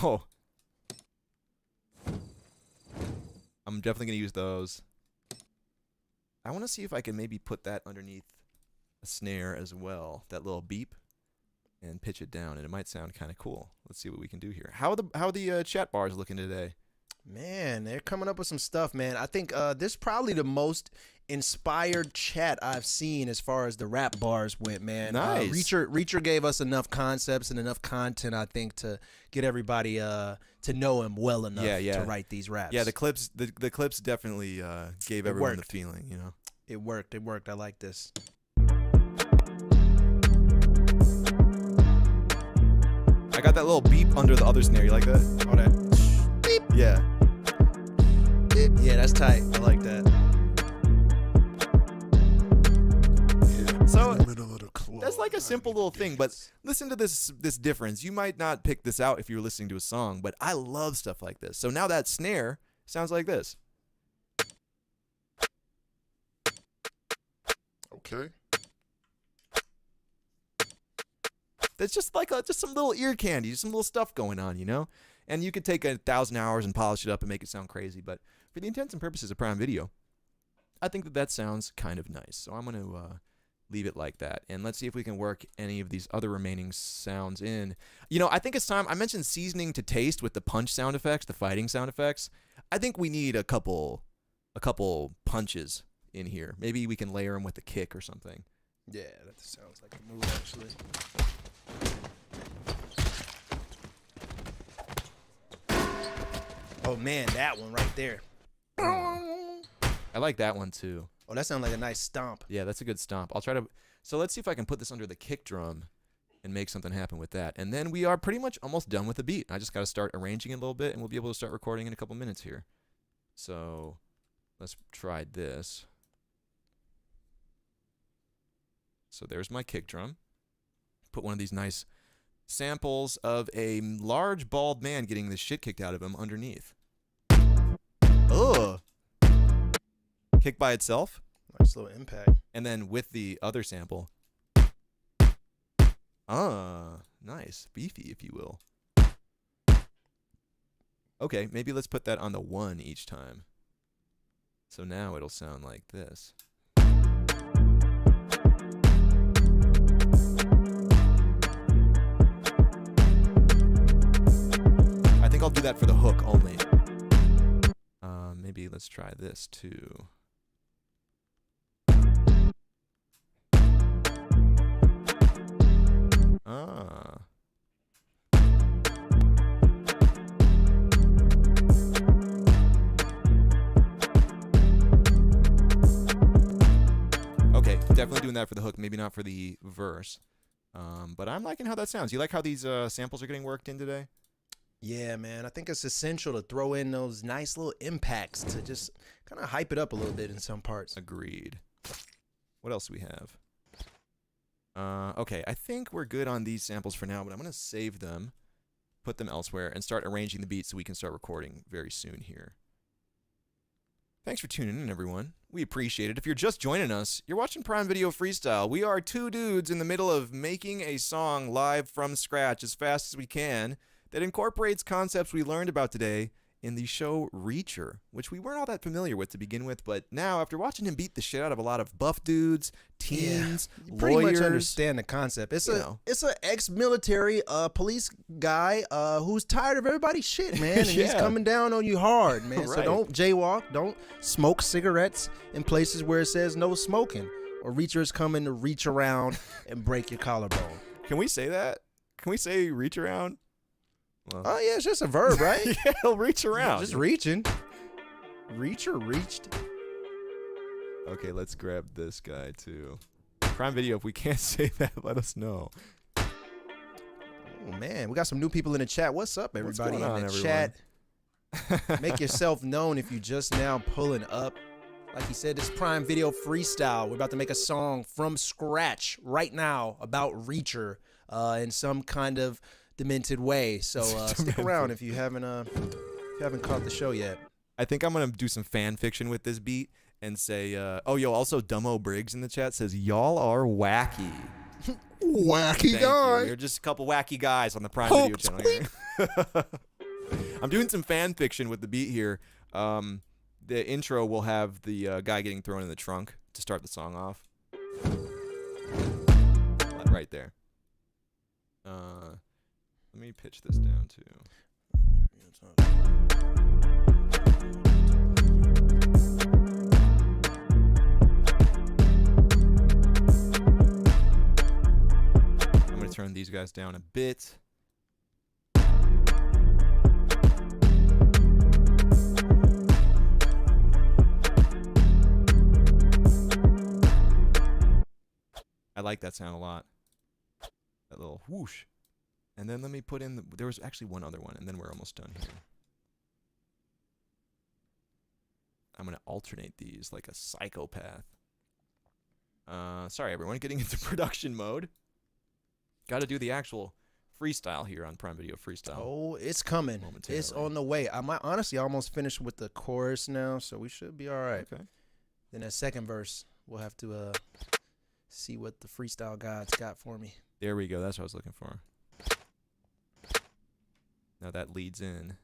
Oh. I'm definitely going to use those. I want to see if I can maybe put that underneath a snare as well. That little beep. And pitch it down, and it might sound kind of cool. Let's see what we can do here. How are the chat bars looking today? Man, they're coming up with some stuff, man. I think this is probably the most inspired chat I've seen as far as the rap bars went, man. Nice. Reacher gave us enough concepts and enough content, I think, to get everybody to know him well enough to write these raps. Yeah, the clips definitely gave everyone the feeling, you know. It worked. I like this. I got that little beep under the other snare. You like that? Oh, that beep. Yeah. Beep. Yeah, that's tight. I like that. So that's like a simple little thing, but listen to this difference. You might not pick this out if you're listening to a song, but I love stuff like this. So now that snare sounds like this. Okay. That's just like just some little ear candy, just some little stuff going on, you know? And you could take 1,000 hours and polish it up and make it sound crazy, but for the intents and purposes of Prime Video, I think that sounds kind of nice. So I'm going to leave it like that. And let's see if we can work any of these other remaining sounds in. You know, I think it's time. I mentioned seasoning to taste with the punch sound effects, the fighting sound effects. I think we need a couple punches in here. Maybe we can layer them with a kick or something. Yeah, that sounds like a move, actually. Oh, man, that one right there. I like that one, too. Oh, that sounds like a nice stomp. Yeah, that's a good stomp. I'll try to... So let's see if I can put this under the kick drum and make something happen with that. And then we are pretty much almost done with the beat. I just got to start arranging it a little bit, and we'll be able to start recording in a couple minutes here. So let's try this. So there's my kick drum. Put one of these nice samples of a large bald man getting the shit kicked out of him underneath. Ugh. Kick by itself. Nice little impact. And then with the other sample. Nice. Beefy, if you will. Okay, maybe let's put that on the 1 each time. So now it'll sound like this. I think I'll do that for the hook only. Maybe let's try this too. Okay, definitely doing that for the hook, maybe not for the verse. But I'm liking how that sounds. You like how these samples are getting worked in today? Yeah, man. I think it's essential to throw in those nice little impacts to just kind of hype it up a little bit in some parts. Agreed. What else do we have? Okay, I think we're good on these samples for now, but I'm going to save them, put them elsewhere, and start arranging the beats so we can start recording very soon here. Thanks for tuning in, everyone. We appreciate it. If you're just joining us, you're watching Prime Video Freestyle. We are two dudes in the middle of making a song live from scratch as fast as we can that incorporates concepts we learned about today in the show Reacher, which we weren't all that familiar with to begin with, but now after watching him beat the shit out of a lot of buff dudes, teens, you pretty lawyers, much understand the concept. It's an ex-military police guy who's tired of everybody's shit, man, and he's coming down on you hard, man. Right. So don't jaywalk, don't smoke cigarettes in places where it says no smoking, or Reacher's coming to reach around and break your collarbone. Can we say that? Can we say reach around? Well, Oh yeah, it's just a verb, right? yeah, he'll reach around. Just reaching. Reacher reached. Okay, let's grab this guy too. Prime Video, if we can't say that, let us know. Oh man, we got some new people in the chat. What's up, everybody going on, in the everyone? chat? Make yourself known if you just now pulling up. Like he said, this Prime Video Freestyle. We're about to make a song from scratch right now about Reacher in some kind of demented way. So stick around if you haven't caught the show yet. I think I'm gonna do some fan fiction with this beat and say, also Dumbo Briggs in the chat says, y'all are wacky. Wacky Thank guy. you. You're just a couple wacky guys on the Prime Video channel here. I'm doing some fan fiction with the beat here. The intro will have the guy getting thrown in the trunk to start the song off. Right there. Let me pitch this down too. I'm going to turn these guys down a bit. I like that sound a lot. That little whoosh. And then let me put in, there was actually one other one, and then we're almost done here. I'm going to alternate these like a psychopath. Sorry, everyone, getting into production mode. Got to do the actual freestyle here on Prime Video Freestyle. Oh, it's coming. It's on the way. I might honestly almost finished with the chorus now, so we should be all right. Okay. Then that second verse, we'll have to see what the freestyle gods got for me. There we go. That's what I was looking for. Now that leads in.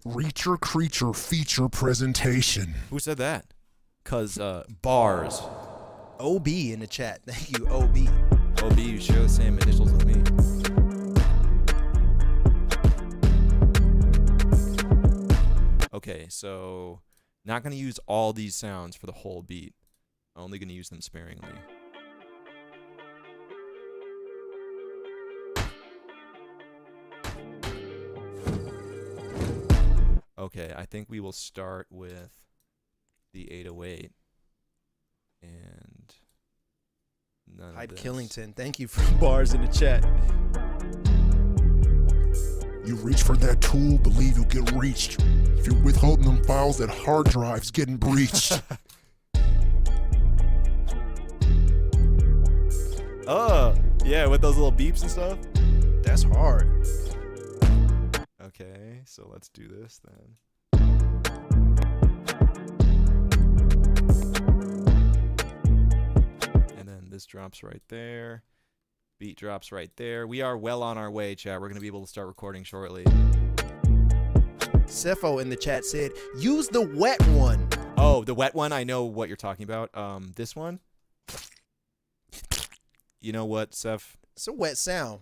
Reacher Creature feature presentation. Who said that? 'Cause bars. OB in the chat. Thank you, OB. OB, you share the same initials with me. Okay, so not going to use all these sounds for the whole beat. Only going to use them sparingly. Okay, I think we will start with the 808 and none Hyde of this. Killington, thank you for bars in the chat. You reach for that tool, believe you'll get reached. If you're withholding them files, that hard drive's getting breached. Yeah, with those little beeps and stuff. That's hard. Okay, so let's do this then. And then this drops right there. Beat drops right there. We are well on our way, chat. We're going to be able to start recording shortly. Cepho in the chat said, use the wet one. Oh, the wet one? I know what you're talking about. This one? You know what, Ceph? It's a wet sound.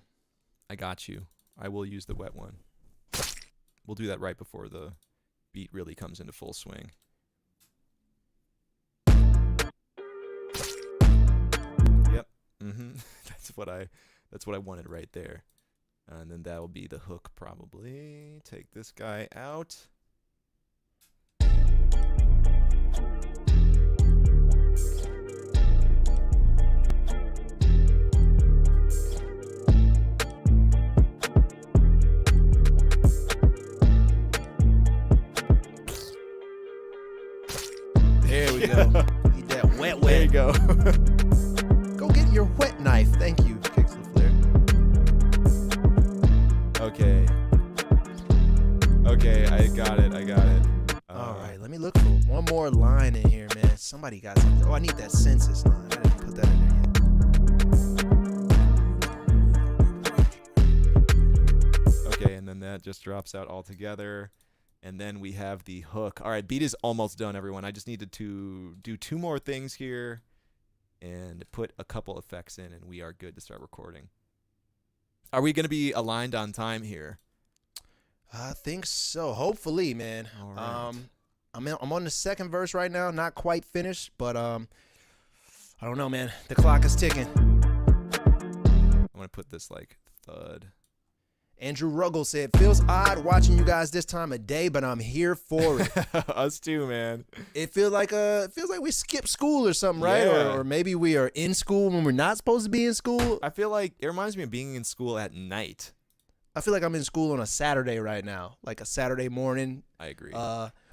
I got you. I will use the wet one. We'll do that right before the beat really comes into full swing. Yep. That's what I wanted right there. And then that will be the hook probably. Take this guy out. There we go. Need that wet. There you go. Go get your wet knife. Thank you. Kicks the flare. Okay. Okay, I got it. All right, let me look for one more line in here, man. Somebody got something. Oh, I need that census line. I didn't put that in there yet. Okay, and then that just drops out altogether. And then we have the hook. All right, beat is almost done, everyone. I just needed to do two more things here and put a couple effects in, and we are good to start recording. Are we going to be aligned on time here? I think so. Hopefully, man. All right. I'm on the second verse right now. Not quite finished, but I don't know, man. The clock is ticking. I'm going to put this like thud. Andrew Ruggles said, feels odd watching you guys this time of day, but I'm here for it. Us too, man. It feels like we skipped school or something, right? Yeah. Or maybe we are in school when we're not supposed to be in school. I feel like it reminds me of being in school at night. I feel like I'm in school on a Saturday right now, like a Saturday morning. I agree.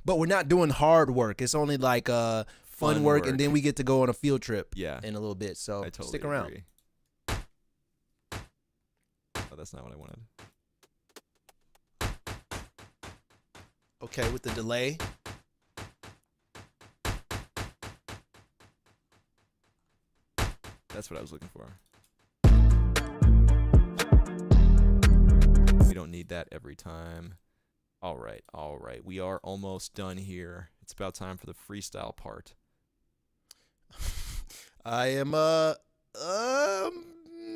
But we're not doing hard work. It's only like fun work, and then we get to go on a field trip. Yeah. In a little bit. So I totally stick around. agree. Oh, that's not what I wanted. Okay, with the delay. That's what I was looking for. We don't need that every time. All right. We are almost done here. It's about time for the freestyle part. I am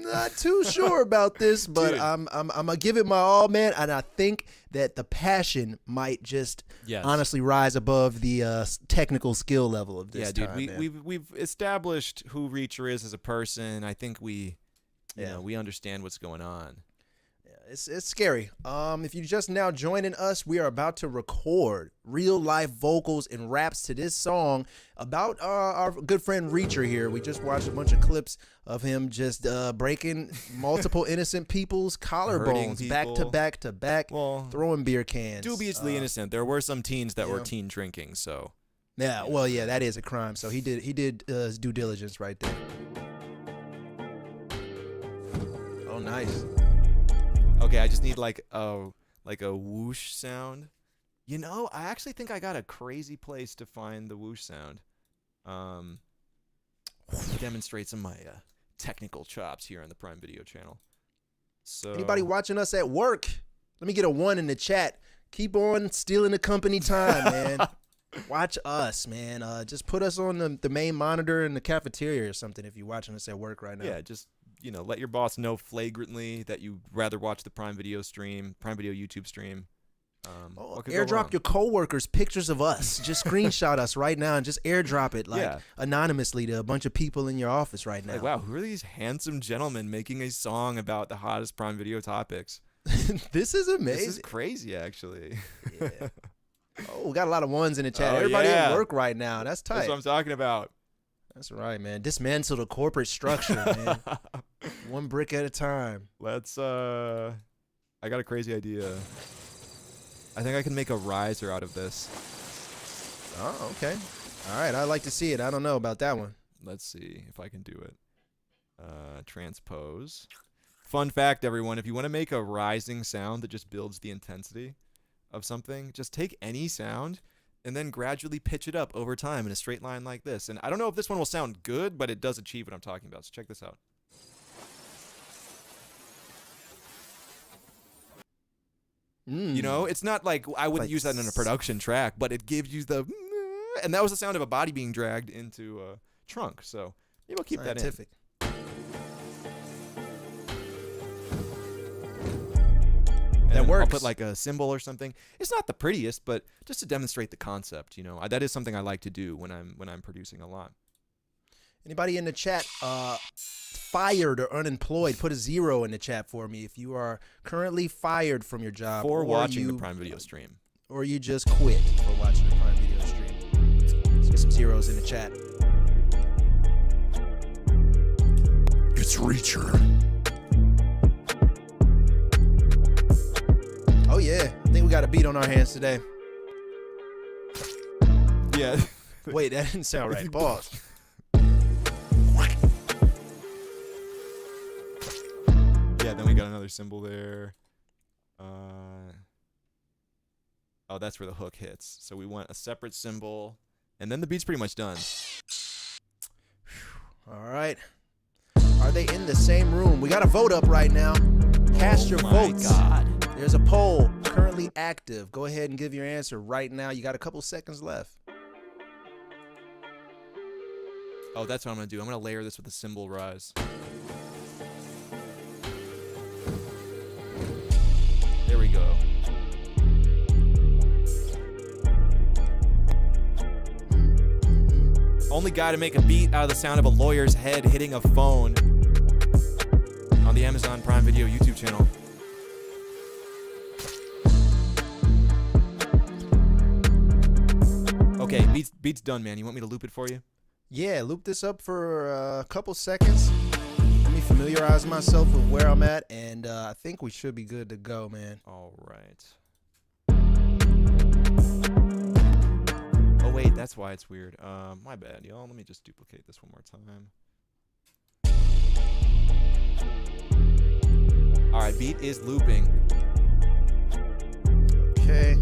not too sure about this, but Dude. I'm gonna give it my all, man. And I think that the passion might just honestly rise above the technical skill level of this. Yeah, dude. time, We've established who Reacher is as a person. I think we understand what's going on. It's scary. If you're just now joining us, we are about to record real life vocals and raps to this song about our good friend Reacher here. We just watched a bunch of clips of him just breaking multiple innocent people's collarbones back to back to back, throwing beer cans. Dubiously innocent. There were some teens that were teen drinking, so. Yeah, well, yeah, that is a crime. So he did his due diligence right there. Oh, nice. Okay, I just need like a whoosh sound. You know, I actually think I got a crazy place to find the whoosh sound. Demonstrate some of my technical chops here on the Prime Video channel. So anybody watching us at work, let me get a 1 in the chat. Keep on stealing the company time, man. Watch us, man. Just put us on the main monitor in the cafeteria or something if you're watching us at work right now. Yeah, just let your boss know flagrantly that you'd rather watch the Prime Video YouTube stream. Airdrop your coworkers pictures of us. Just screenshot us right now and just airdrop it anonymously to a bunch of people in your office right now. Like, wow, who are these handsome gentlemen making a song about the hottest Prime Video topics? This is amazing. This is crazy, actually. Yeah. Oh, we got a lot of 1s in the chat. Everybody at work right now. That's tight. That's what I'm talking about. That's right, man. Dismantle the corporate structure, man. 1 brick at a time. Let's I got a crazy idea. I think I can make a riser out of this. Oh, okay. All right, I'd like to see it. I don't know about that one. Let's see if I can do it. Transpose. Fun fact, everyone, if you want to make a rising sound that just builds the intensity of something, just take any sound and then gradually pitch it up over time in a straight line like this. And I don't know if this one will sound good, but it does achieve what I'm talking about. So check this out. You know, it's not like I wouldn't use that in a production track, but it gives you the, and that was the sound of a body being dragged into a trunk. So maybe we'll keep that in. That works. I'll put like a symbol or something. It's not the prettiest, but just to demonstrate the concept, that is something I like to do when I'm producing a lot. Anybody in the chat fired or unemployed, put a 0 in the chat for me if you are currently fired from your job for watching the Prime Video stream, or you just quit for watching the Prime Video stream. Let's get some 0s in the chat. It's Reacher. Oh yeah, I think we got a beat on our hands today. Yeah. Wait, that didn't sound right. Pause. Yeah, then we got another symbol there. Oh, that's where the hook hits. So we want a separate symbol, and then the beat's pretty much done. All right. Are they in the same room? We got a vote up right now. Cast your votes. God. There's a poll currently active. Go ahead and give your answer right now. You got a couple seconds left. Oh, that's what I'm going to do. I'm going to layer this with a symbol rise. There we go. Only guy to make a beat out of the sound of a lawyer's head hitting a phone on the Amazon Prime Video YouTube channel. Okay, beat's done, man. You want me to loop it for you? Yeah, loop this up for a couple seconds. Let me familiarize myself with where I'm at, and I think we should be good to go, man. All right. That's why it's weird. My bad, y'all. Let me just duplicate this one more time. All right, beat is looping. Okay.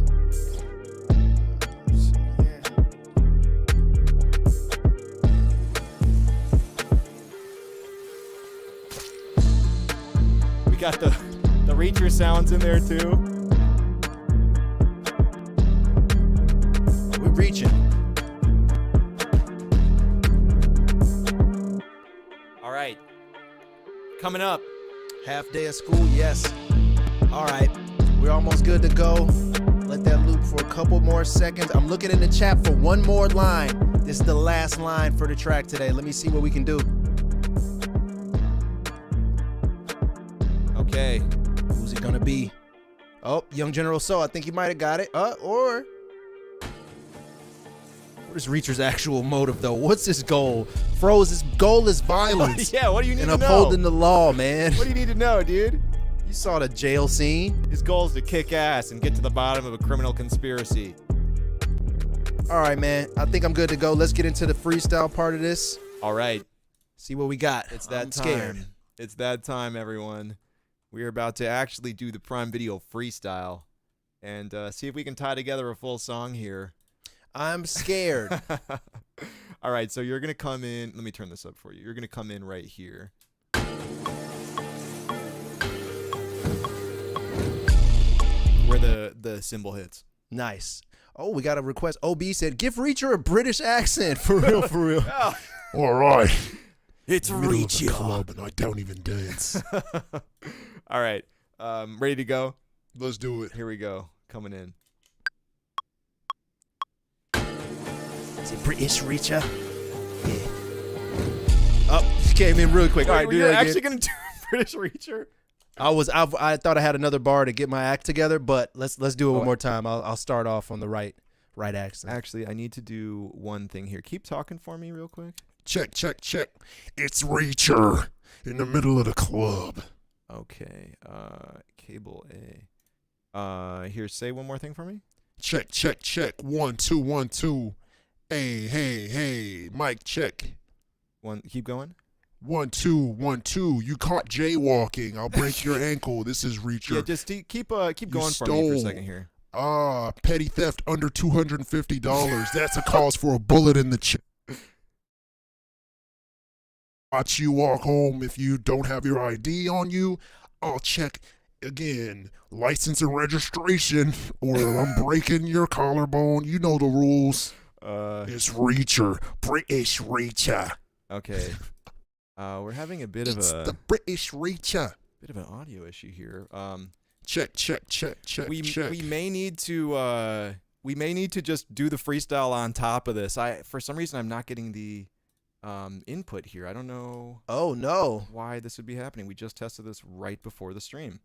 We got the Reacher sounds in there too. We're reaching. All right. Coming up. Half day of school, yes. All right, we're almost good to go. Let that loop for a couple more seconds. I'm looking in the chat for one more line. This is the last line for the track today. Let me see what we can do. Okay. Who's it gonna be? Oh, Young General So. I think he might have got it. Or what is Reacher's actual motive, though? What's his goal? Froze, his goal is violence. Yeah, what do you need and to know? upholding the law, man. What do you need to know, dude? You saw the jail scene. His goal is to kick ass and get to the bottom of a criminal conspiracy. All right, man. I think I'm good to go. Let's get into the freestyle part of this. All right. See what we got. It's that I'm time. scared. It's that time, everyone. We are about to actually do the Prime Video freestyle and see if we can tie together a full song here. I'm scared. All right, so you're going to come in. Let me turn this up for you. You're going to come in right here. Where the cymbal hits. Nice. Oh, we got a request. OB said, give Reacher a British accent. For real, for real. All right. It's Middle of the Reacher. club and I don't even dance. All right. Ready to go? Let's do it. Here we go. Coming in. Is it British Reacher? Yeah. Up. Came in really quick. All right, do You're that actually again. going to do British Reacher? I thought I had another bar to get my act together, but let's do it one more time. I'll start off on the right accent. Actually, I need to do one thing here. Keep talking for me real quick. Check, check, check. It's Reacher in the middle of the club. Okay. Cable A. Here, say one more thing for me. Check, check, check. 1, 2, 1, 2. Hey, hey, hey. Mic check. Keep going. 1, 2, 1, 2. You caught jaywalking. I'll break your ankle. This is Reacher. Yeah, just keep going for me for a second here. Petty theft under $250. That's a cause for a bullet in the chest. Watch you walk home if you don't have your ID on you. I'll check again. License and registration, or I'm breaking your collarbone. You know the rules. It's Reacher. British Reacher. Okay. We're having a bit It's of the British Reacher. an audio issue here. Check, check, check, check, check. We may need to just do the freestyle on top of this. For some reason I'm not getting the input here. I don't know. Oh no. Why this would be happening. We just tested this right before the stream.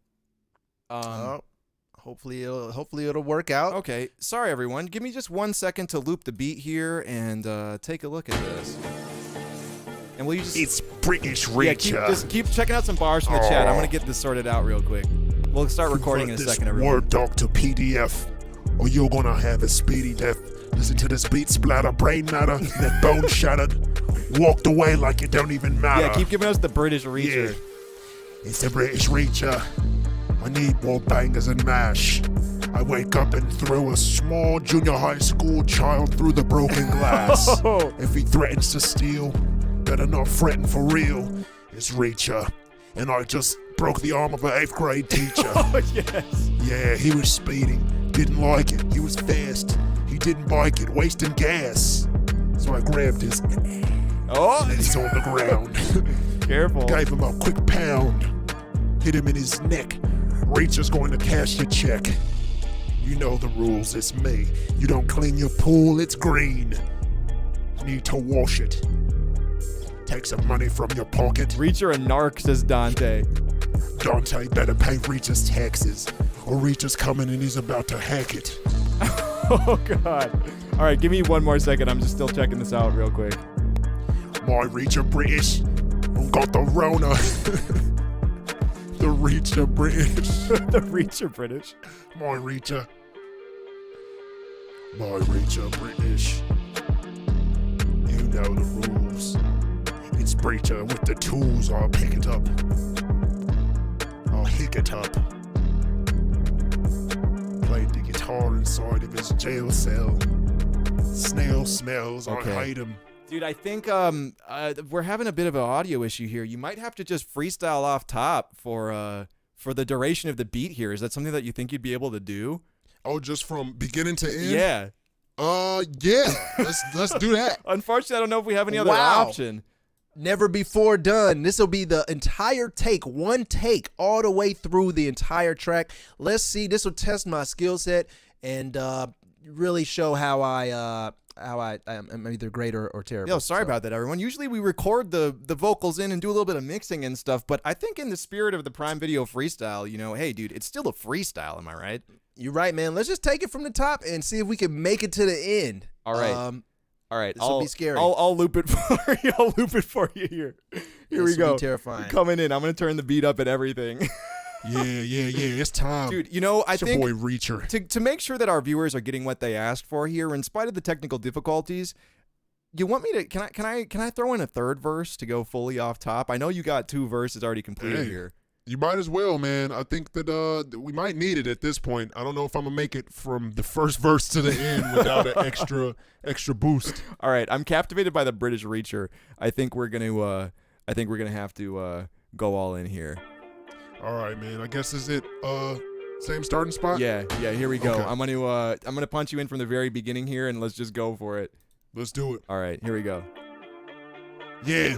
Hopefully it'll work out. Okay. Sorry everyone. Give me just 1 second to loop the beat here and take a look at this. And will you just It's British Reacher. just keep checking out some bars from the chat. I'm gonna get this sorted out real quick. We'll start recording in a second, everyone. Word doc to PDF, or you're gonna have a speedy death. Listen to this beat splatter, brain matter, that bone shattered. Walked away like it don't even matter. Yeah, keep giving us the British Reacher. Yeah. It's the British Reacher. I need more bangers and mash. I wake up and throw a small junior high school child through the broken glass. If he threatens to steal, better not threaten for real. It's Reacher. And I just broke the arm of an 8th grade teacher. Oh, yes. Yeah, he was speeding. Didn't like it. He was fast. He didn't bike it, wasting gas. So I grabbed his Oh, and he's on the ground. Careful. Gave him a quick pound. Hit him in his neck. Reacher's going to cash your check. You know the rules, it's me. You don't clean your pool, it's green. Need to wash it. Take some money from your pocket. Reacher a narc, says Dante. Dante better pay Reacher's taxes, or Reacher's coming and he's about to hack it. Oh, God. All right, give me 1 more second. I'm just still checking this out real quick. My Reacher British. Got the Rona. The Reacher British. The Reacher British. My Reacher. My Reacher British. Reacher with the tools. I'll pick it up. I'll hick it up. Played the guitar inside of his jail cell. Snail smells. I'll hide him. Dude, I think we're having a bit of an audio issue here. You might have to just freestyle off top for the duration of the beat here. Is that something that you think you'd be able to do? Oh, just from beginning to end? Yeah. Yeah. Let's do that. Unfortunately, I don't know if we have any other Wow. option. Never before done. This will be the entire take, one take, all the way through the entire track. Let's see. This will test my skill set and really show how I'm either great or terrible. Yo, sorry about that, everyone. Usually we record the vocals in and do a little bit of mixing and stuff, but I think in the spirit of the Prime Video freestyle, hey, dude, it's still a freestyle. Am I right? You're right, man. Let's just take it from the top and see if we can make it to the end. All right. All right. This will be scary. I'll loop it for you. I'll loop it for you here. Here we This will go. be terrifying. Coming in. I'm going to turn the beat up and everything. Yeah. It's time. Dude, I It's your think boy Reacher. to make sure that our viewers are getting what they asked for here, in spite of the technical difficulties, you want me to? Can I throw in a third verse to go fully off top? I know you got 2 verses already completed Hey. here. You might as well, man. I think that we might need it at this point. I don't know if I'm gonna make it from the first verse to the end without an extra boost. All right, I'm captivated by the British Reacher. I think we're gonna have to go all in here. All right, man. I guess is it same starting spot? Yeah. Here we go. Okay. I'm gonna punch you in from the very beginning here, and let's just go for it. Let's do it. All right, here we go. Yeah.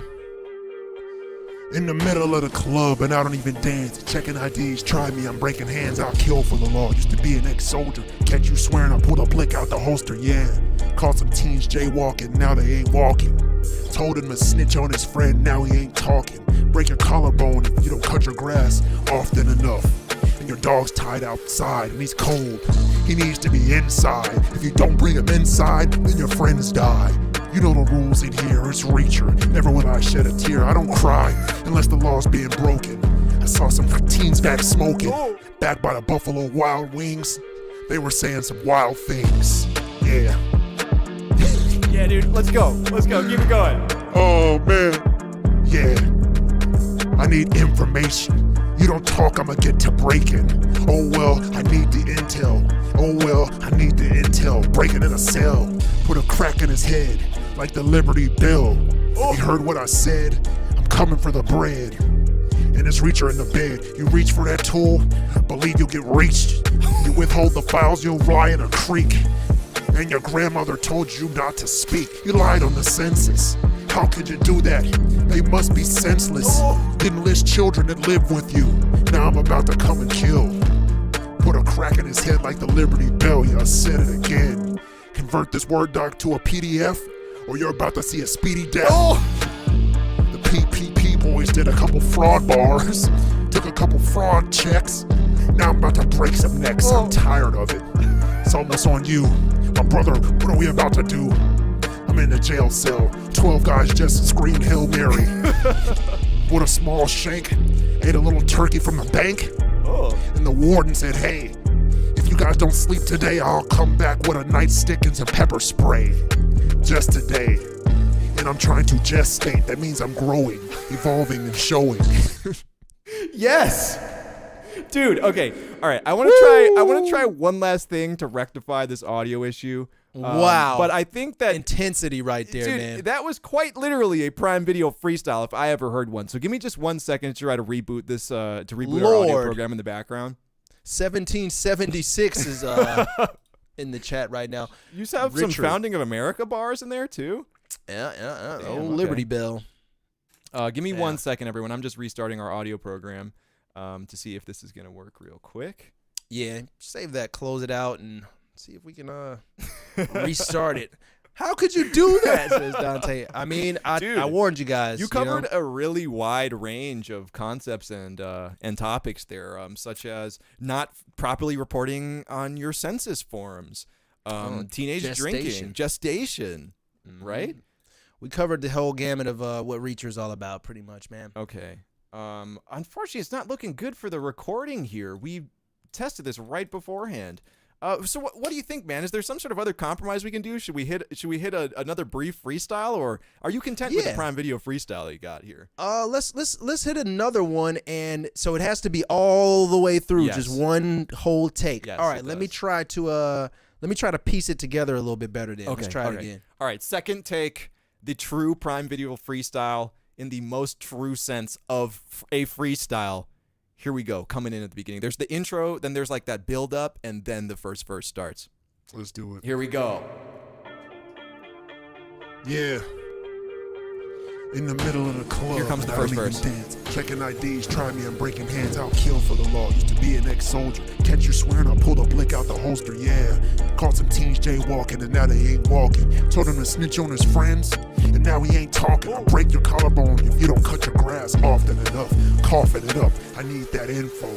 In the middle of the club and I don't even dance. Checking IDs, try me, I'm breaking hands. I'll kill for the law. Used to be an ex-soldier. Catch you swearing, I pulled a blick out the holster, yeah. Caught some teens jaywalking, now they ain't walking. Told him to snitch on his friend, now he ain't talking. Break your collarbone if you don't cut your grass often enough. And your dog's tied outside and he's cold. He needs to be inside. If you don't bring him inside, then your friends die. You know the rules in here, it's Reacher. Never will I shed a tear, I don't cry unless the law's being broken. I saw some teens back smoking, back by the Buffalo Wild Wings. They were saying some wild things, yeah. Yeah, dude, let's go. Keep it going. Oh man, yeah. I need information. You don't talk, I'ma get to breaking. Oh well, I need the intel. Oh well, I need the intel. Breaking in a cell, put a crack in his head, like the Liberty Bell. He heard what I said, I'm coming for the bread. And it's Reacher in the bed. You reach for that tool, believe you'll get reached. You withhold the files, you'll lie in a creek. And your grandmother told you not to speak. You lied on the census. How could you do that? They must be senseless. Didn't list children that live with you. Now I'm about to come and kill. Put a crack in his head like the Liberty Bell. Yeah, I said it again. Convert this Word doc to a PDF, or you're about to see a speedy death. The PPP boys did a couple fraud bars. Took a couple fraud checks. Now I'm about to break some necks. I'm tired of it. It's almost on you. My brother, what are we about to do? I'm in the jail cell. 12 guys just screamed Hail Mary. With a small shank. Ate a little turkey from the bank. And the warden said, hey, if you guys don't sleep today, I'll come back with a nightstick and some pepper spray. Just today. And I'm trying to gestate. That means I'm growing, evolving, and showing. Yes. Dude, okay. All right. I want to try one last thing to rectify this audio issue. Wow. But I think that intensity right there, dude, man. that was quite literally a Prime Video freestyle if I ever heard one. So give me just 1 second to try to reboot this our audio program in the background. 1776 is in the chat right now. You have some Founding of America bars in there too? Yeah. Damn, Old okay. Liberty Bell. Give me 1 second, everyone. I'm just restarting our audio program to see if this is going to work real quick. Yeah, save that, close it out, and see if we can restart it. How could you do that, says Dante. I mean, I warned you guys. You covered a really wide range of concepts and topics there, such as not properly reporting on your census forms, teenage drinking, gestation, right? We covered the whole gamut of what Reacher's all about, pretty much, man. Okay. Unfortunately, it's not looking good for the recording here. We tested this right beforehand. So what do you think, man? Is there some sort of other compromise we can do? Should we hit another brief freestyle, or are you content with the Prime Video freestyle that you got here? Let's hit another one, and so it has to be all the way through, just one whole take. Yes, all right, let me try to piece it together a little bit better. Then let's try it again. All right, second take, the true Prime Video freestyle in the most true sense of a freestyle. Here we go, coming in at the beginning. There's the intro, then there's like that build up, and then the first verse starts. Let's do it. Here we go. Yeah. In the middle of the club. Here comes the first verse. Dance. Checking IDs, try me, I'm breaking hands. I'll kill for the law. Used to be an ex-soldier. Catch you swearing, I pulled a blick out the holster, yeah. Caught some teens jaywalking, and now they ain't walking. Told him to snitch on his friends, and now he ain't talking. I'll break your collarbone if you don't cut your grass often enough. Coughing it up, I need that info.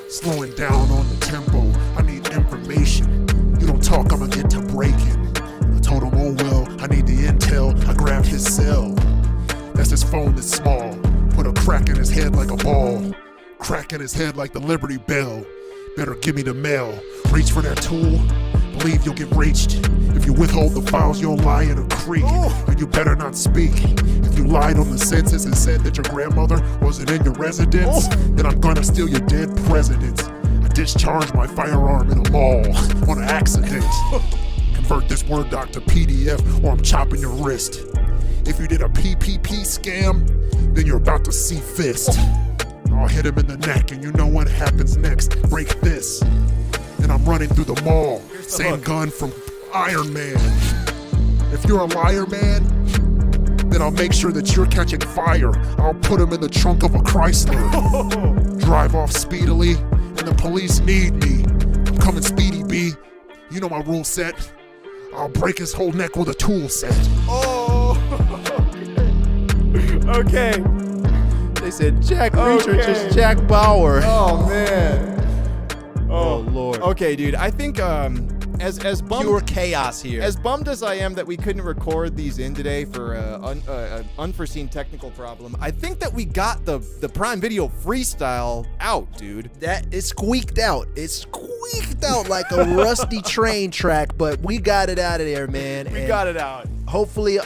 Slowing down on the tempo, I need information. You don't talk, I'ma get to breaking. I told him, oh well, I need the intel. I grabbed his cell. That's his phone that's small. Put a crack in his head like a ball. Crack in his head like the Liberty Bell. Better give me the mail. Reach for that tool. Believe you'll get reached. If you withhold the files, you'll lie in a creek. And you better not speak. If you lied on the census and said that your grandmother wasn't in your residence, then I'm gonna steal your dead presidents. I discharged my firearm in a mall on an accident. Convert this Word doc to PDF or I'm chopping your wrist. If you did a PPP scam, then you're about to see fist. I'll hit him in the neck and you know what happens next. Break this. And I'm running through the mall. Same gun from Iron Man. If you're a liar, man, then I'll make sure that you're catching fire. I'll put him in the trunk of a Chrysler. Drive off speedily, and the police need me. I'm coming speedy, B. You know my rule set. I'll break his whole neck with a tool set. Okay. They said Jack Reacher, just Jack Bauer. Oh man. Oh Lord. Okay, dude. I think as bummed, pure chaos here. As bummed as I am that we couldn't record these in today for an unforeseen technical problem, I think that we got the Prime Video freestyle out, dude. That it squeaked out. It squeaked out like a rusty train track, but we got it out of there, man. We got it out. Hopefully,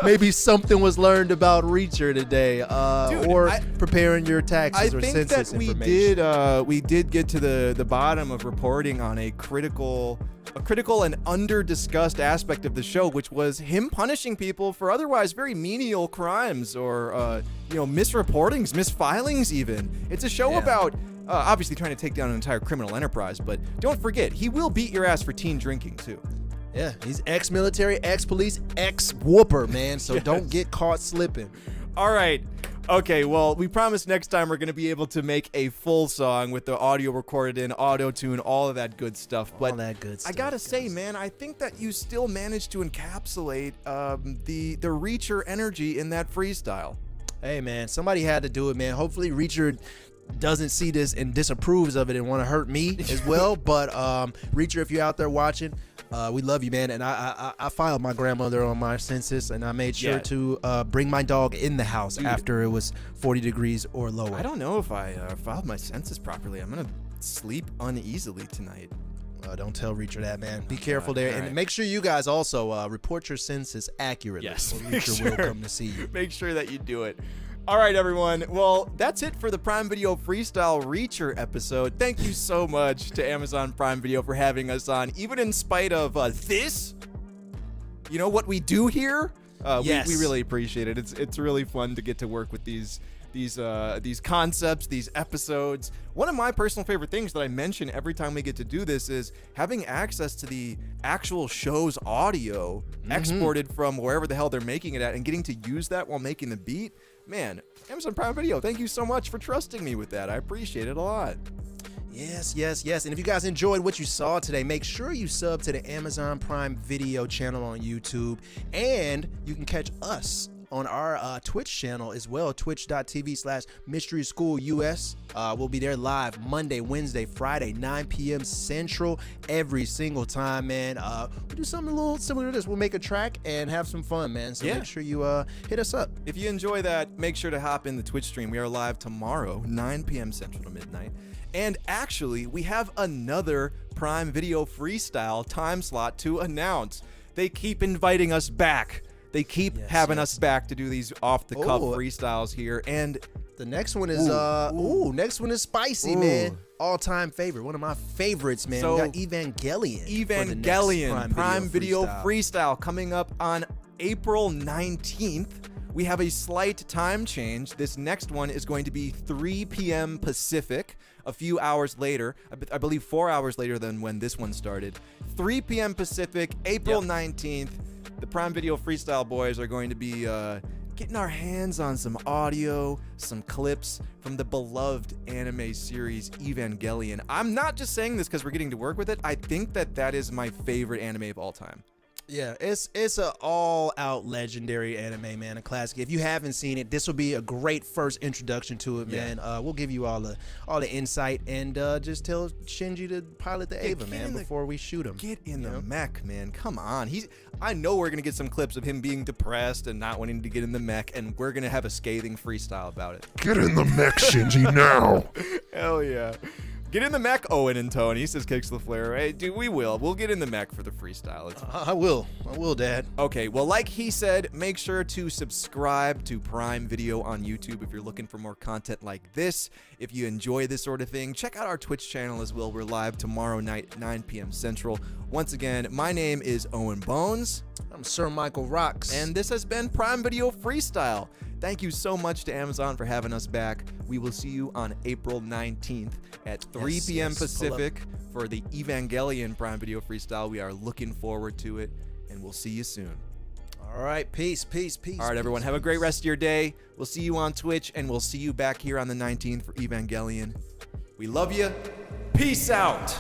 maybe something was learned about Reacher today, Dude, or preparing your taxes or census I think that we did get to the bottom of reporting on a critical and under-discussed aspect of the show, which was him punishing people for otherwise very menial crimes or misreportings, misfilings even. It's a show about obviously trying to take down an entire criminal enterprise, but don't forget, he will beat your ass for teen drinking too. Yeah, he's ex-military, ex-police, ex-whooper, man. So don't get caught slipping. All right. Okay, well, we promise next time we're going to be able to make a full song with the audio recorded in, auto-tune, all of that good stuff. But all that good stuff, I got to say, man, I think that you still managed to encapsulate the Reacher energy in that freestyle. Hey, man, somebody had to do it, man. Hopefully Reacher doesn't see this and disapproves of it and want to hurt me as well. But Reacher, if you're out there watching, we love you, man. And I filed my grandmother on my census, and I made sure to bring my dog in the house after it was 40 degrees or lower. I don't know if I filed my census properly. I'm gonna sleep uneasily tonight. Don't tell Reacher that, man. Be careful there. And make sure you guys also report your census accurately. Yes, or Reacher will come to see you. Make sure that you do it. All right, everyone. Well, that's it for the Prime Video Freestyle Reacher episode. Thank you so much to Amazon Prime Video for having us on, even in spite of this. You know what we do here? Yes. We really appreciate it. It's really fun to get to work with these concepts, these episodes. One of my personal favorite things that I mention every time we get to do this is having access to the actual show's audio exported from wherever the hell they're making it at and getting to use that while making the beat. Man, Amazon Prime Video, thank you so much for trusting me with that. I appreciate it a lot. Yes. And if you guys enjoyed what you saw today, make sure you sub to the Amazon Prime Video channel on YouTube, and you can catch us on our Twitch channel as well, twitch.tv/MysterySchoolUS. We'll be there live Monday, Wednesday, Friday, 9 p.m. Central every single time, man. We'll do something a little similar to this. We'll make a track and have some fun, man. So make sure you hit us up. If you enjoy that, make sure to hop in the Twitch stream. We are live tomorrow, 9 p.m. Central to midnight. And actually, we have another Prime Video Freestyle time slot to announce. They keep inviting us back. They keep having us back to do these off-the-cuff freestyles here. And the next one is next one is spicy, man. All-time favorite. One of my favorites, man. So, we got Evangelion. Evangelion Prime Video Freestyle coming up on April 19th. We have a slight time change. This next one is going to be 3 p.m. Pacific, a few hours later. I believe 4 hours later than when this one started. 3 p.m. Pacific, April 19th. The Prime Video Freestyle boys are going to be getting our hands on some audio, some clips from the beloved anime series Evangelion. I'm not just saying this because we're getting to work with it. I think that is my favorite anime of all time. Yeah, it's an all-out legendary anime, man, a classic. If you haven't seen it, this will be a great first introduction to it, man. We'll give you all the insight and just tell Shinji to pilot the Ava, man, before we shoot him. Get in the mech, man. Come on. I know we're gonna get some clips of him being depressed and not wanting to get in the mech, and we're gonna have a scathing freestyle about it. Get in the mech, Shinji, now. Hell yeah. Get in the mech, Owen and Tony, says Kicks the Flare. Hey, dude, we'll get in the mech for the freestyle. I will, Dad. Okay, well, like he said, make sure to subscribe to Prime Video on YouTube if you're looking for more content like this. If you enjoy this sort of thing, check out our Twitch channel as well. We're live tomorrow night, 9 p.m. Central. Once again, my name is Owen Bones. I'm Sir Michael Rocks. And this has been Prime Video Freestyle. Thank you so much to Amazon for having us back. We will see you on April 19th at 3 p.m. Pacific for the Evangelion Prime Video Freestyle. We are looking forward to it, and we'll see you soon. All right, peace. All right, everyone, have a great rest of your day. We'll see you on Twitch, and we'll see you back here on the 19th for Evangelion. We love you. Peace out.